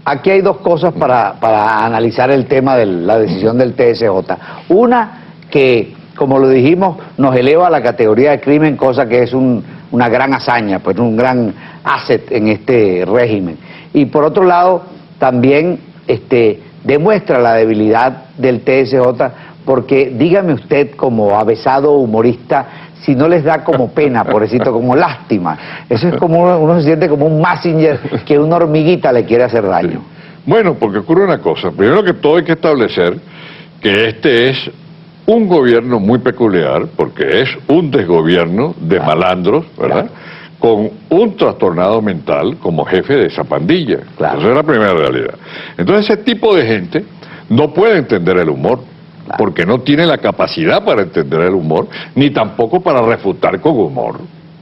aquí hay dos cosas para analizar el tema de la decisión del TSJ. Una, que como lo dijimos, nos eleva a la categoría de crimen, cosa que es una gran hazaña, pues un gran asset en este régimen. Y por otro lado, también demuestra la debilidad del TSJ, porque dígame usted, como avesado humorista, si no les da como pena, pobrecito, como lástima. Eso es como uno se siente como un Mazinger que una hormiguita le quiere hacer daño. Sí. Bueno, porque ocurre una cosa. Primero que todo hay que establecer que este es un gobierno muy peculiar, porque es un desgobierno de malandros, ¿verdad? Con un trastornado mental como jefe de esa pandilla. Claro. Esa es la primera realidad. Entonces ese tipo de gente no puede entender el humor. Claro. Porque no tiene la capacidad para entender el humor, ni tampoco para refutar con humor.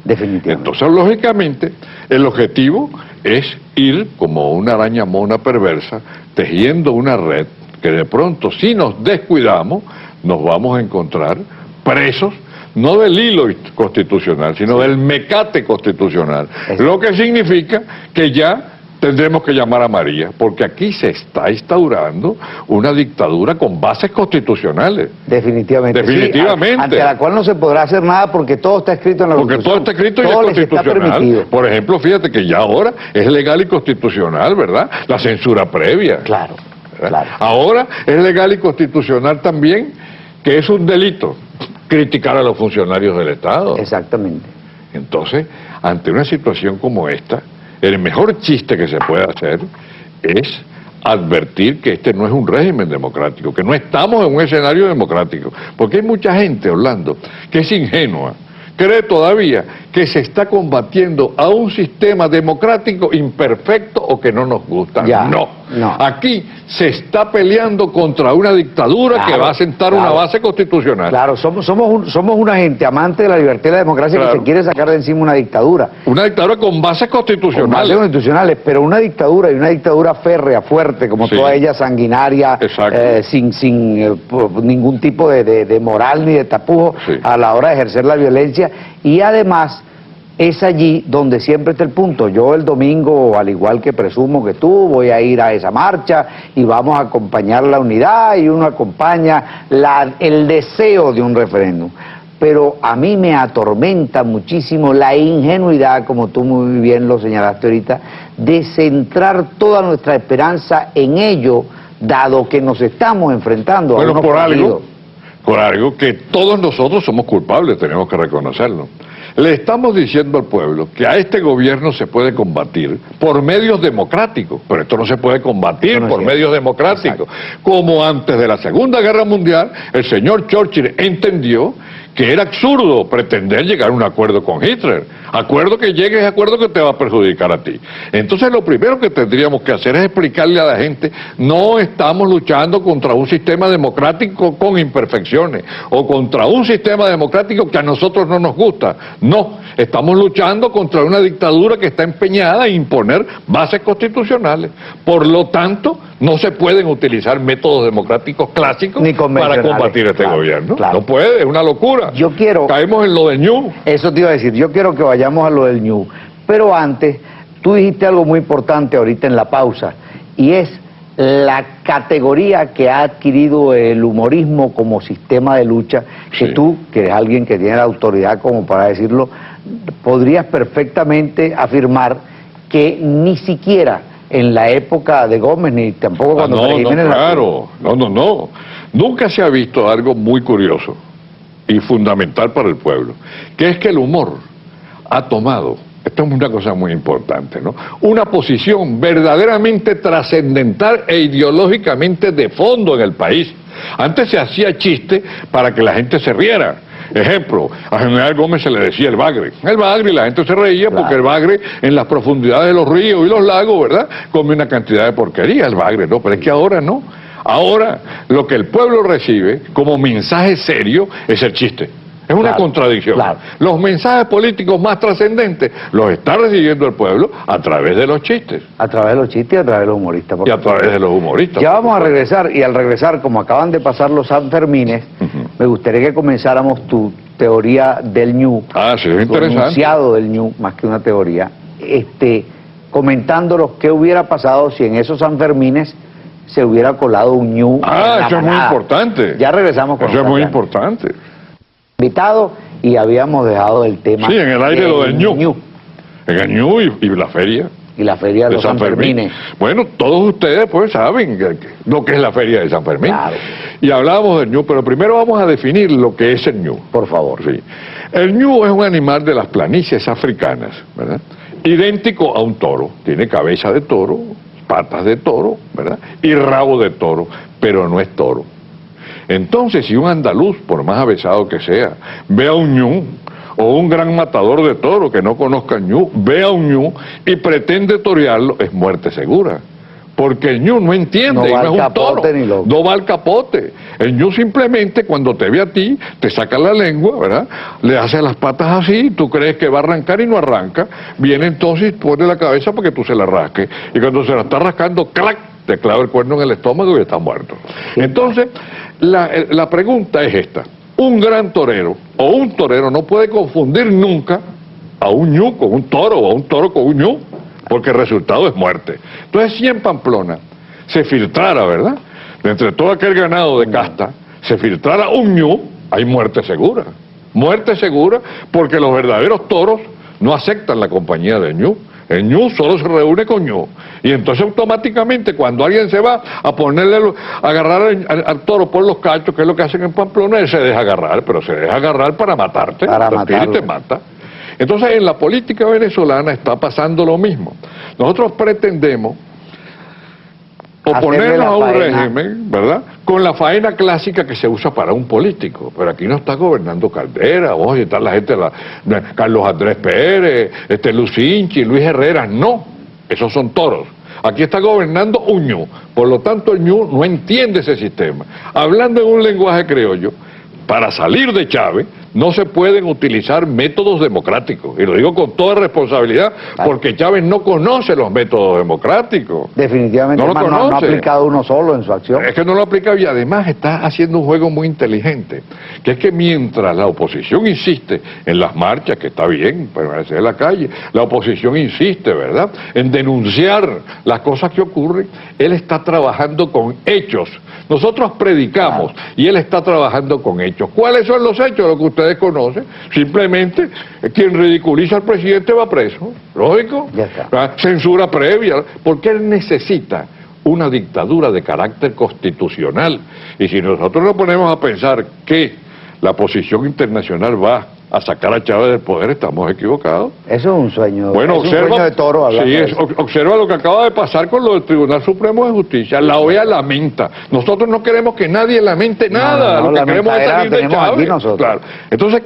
Definitivamente. Entonces, lógicamente, el objetivo es ir como una araña mona perversa, tejiendo una red que de pronto, si nos descuidamos, nos vamos a encontrar presos, no del hilo constitucional, sino del mecate constitucional. Lo que significa que ya tendremos que llamar a María, porque aquí se está instaurando una dictadura con bases constitucionales. Definitivamente. Definitivamente. Sí, ante la cual no se podrá hacer nada porque todo está escrito en la Constitución. Porque todo está escrito y es constitucional. Por ejemplo, fíjate que ya ahora es legal y constitucional, ¿verdad? La censura previa. Claro, claro. Ahora es legal y constitucional también que es un delito criticar a los funcionarios del Estado. Exactamente. Entonces, ante una situación como esta, el mejor chiste que se puede hacer es advertir que este no es un régimen democrático, que no estamos en un escenario democrático, porque hay mucha gente, Orlando, que es ingenua, cree todavía que se está combatiendo a un sistema democrático imperfecto o que no nos gusta. No. Aquí se está peleando contra una dictadura que va a sentar una base constitucional. Claro, somos una gente amante de la libertad y la democracia que se quiere sacar de encima una dictadura. Una dictadura con bases constitucionales. Con bases constitucionales, pero una dictadura, y una dictadura férrea, fuerte, como toda ella, sanguinaria, sin ningún tipo de moral ni de tapujo a la hora de ejercer la violencia. Y además es allí donde siempre está el punto. Yo el domingo, al igual que presumo que tú, voy a ir a esa marcha y vamos a acompañar la unidad y uno acompaña el deseo de un referéndum. Pero a mí me atormenta muchísimo la ingenuidad, como tú muy bien lo señalaste ahorita, de centrar toda nuestra esperanza en ello, dado que nos estamos enfrentando a unos partidos. Por algo que todos nosotros somos culpables, tenemos que reconocerlo. Le estamos diciendo al pueblo que a este gobierno se puede combatir por medios democráticos, pero esto no se puede combatir por medios democráticos. Como antes de la Segunda Guerra Mundial, el señor Churchill entendió que era absurdo pretender llegar a un acuerdo con Hitler. Acuerdo que llegues, acuerdo que te va a perjudicar a ti. Entonces lo primero que tendríamos que hacer es explicarle a la gente, no estamos luchando contra un sistema democrático con imperfecciones, o contra un sistema democrático que a nosotros no nos gusta. No, estamos luchando contra una dictadura que está empeñada en imponer bases constitucionales. Por lo tanto, no se pueden utilizar métodos democráticos clásicos para combatir este gobierno. No puede, es una locura. Yo quiero... Caemos en lo de Ñu. Eso te iba a decir, yo quiero que vayamos a lo del Ñu. Pero antes, tú dijiste algo muy importante ahorita en la pausa, y es la categoría que ha adquirido el humorismo como sistema de lucha, que tú, que eres alguien que tiene la autoridad como para decirlo, podrías perfectamente afirmar que ni siquiera en la época de Gómez, ni tampoco cuando Jiménez... No. Nunca se ha visto algo muy curioso y fundamental para el pueblo, que es que el humor ha tomado, esto es una cosa muy importante, ¿no?, una posición verdaderamente trascendental e ideológicamente de fondo en el país. Antes se hacía chiste para que la gente se riera. Ejemplo, a General Gómez se le decía el bagre, y la gente se reía porque el bagre en las profundidades de los ríos y los lagos, ¿verdad?, come una cantidad de porquería, el bagre, no, pero es que ahora no. Ahora, lo que el pueblo recibe como mensaje serio es el chiste. Es una contradicción. Claro. Los mensajes políticos más trascendentes los está recibiendo el pueblo a través de los chistes. A través de los chistes y a través de los humoristas. Y a través de los humoristas. Ya vamos a regresar, y al regresar, como acaban de pasar los Sanfermines, me gustaría que comenzáramos tu teoría del ñu. Ah, sí, es interesante. Tu enunciado del ñu, más que una teoría, comentándonos qué hubiera pasado si en esos Sanfermines se hubiera colado un ñu. Ah, eso es muy importante. Ya regresamos con eso. Es muy importante. Invitado, y habíamos dejado el tema. Sí, en el aire lo del ñu. En el ñu y la feria. Y la feria de los San Fermín. Bueno, todos ustedes pues saben lo que es la feria de San Fermín. Claro. Y hablábamos del ñu, pero primero vamos a definir lo que es el ñu. Por favor. Sí. El ñu es un animal de las planicies africanas, ¿verdad? Idéntico a un toro. Tiene cabeza de toro, patas de toro, ¿verdad? Y rabo de toro, pero no es toro. Entonces, si un andaluz, por más avesado que sea, ve a un ñu, o un gran matador de toro que no conozca el ñu, ve a un ñu y pretende torearlo, es muerte segura. Porque el ñu no entiende, no es un toro, no va al capote. El ñu simplemente cuando te ve a ti, te saca la lengua, ¿verdad? Le hace las patas así, tú crees que va a arrancar y no arranca. Viene entonces, pone la cabeza para que tú se la rasques. Y cuando se la está rascando, ¡clac!, te clava el cuerno en el estómago y está muerto. Entonces, la pregunta es esta. Un gran torero o un torero no puede confundir nunca a un ñu con un toro o a un toro con un ñu, porque el resultado es muerte. Entonces, si en Pamplona se filtrara, ¿verdad?, de entre todo aquel ganado de casta, se filtrara un ñu, hay muerte segura. Muerte segura porque los verdaderos toros no aceptan la compañía del ñu. El ñu solo se reúne con ñu. Y entonces automáticamente cuando alguien se va a ponerle, agarrar al toro por los cachos, que es lo que hacen en Pamplona, él se deja agarrar, pero se deja agarrar para matarte, y te mata. Entonces en la política venezolana está pasando lo mismo. Nosotros pretendemos oponernos a un régimen, ¿verdad?, con la faena clásica que se usa para un político. Pero aquí no está gobernando Caldera, y está la gente, Carlos Andrés Pérez, Lucinchi, Luis Herrera, no, esos son toros. Aquí está gobernando un ñu, por lo tanto el ñu no entiende ese sistema. Hablando en un lenguaje criollo, para salir de Chávez no se pueden utilizar métodos democráticos, y lo digo con toda responsabilidad, porque Chávez no conoce los métodos democráticos. Definitivamente no ha aplicado uno solo en su acción. Es que no lo ha aplicado, y además está haciendo un juego muy inteligente, que es que mientras la oposición insiste en las marchas, que está bien, permanecer en la calle, la oposición insiste, ¿verdad?, en denunciar las cosas que ocurren, él está trabajando con hechos. Nosotros predicamos, y él está trabajando con hechos. ¿Cuáles son los hechos? Lo que ustedes conocen. Simplemente, quien ridiculiza al presidente va preso. ¿Lógico? Ya está. Censura previa. Porque él necesita una dictadura de carácter constitucional. Y si nosotros nos ponemos a pensar que la posición internacional va a sacar a Chávez del poder, estamos equivocados. Eso es un sueño. Bueno, es observa, un sueño de toro. Sí, observa lo que acaba de pasar con lo del Tribunal Supremo de Justicia. La OEA lamenta. Nosotros no queremos que nadie lamente nada. Lo que queremos es salir de Chávez. Aquí nosotros. Claro. Entonces,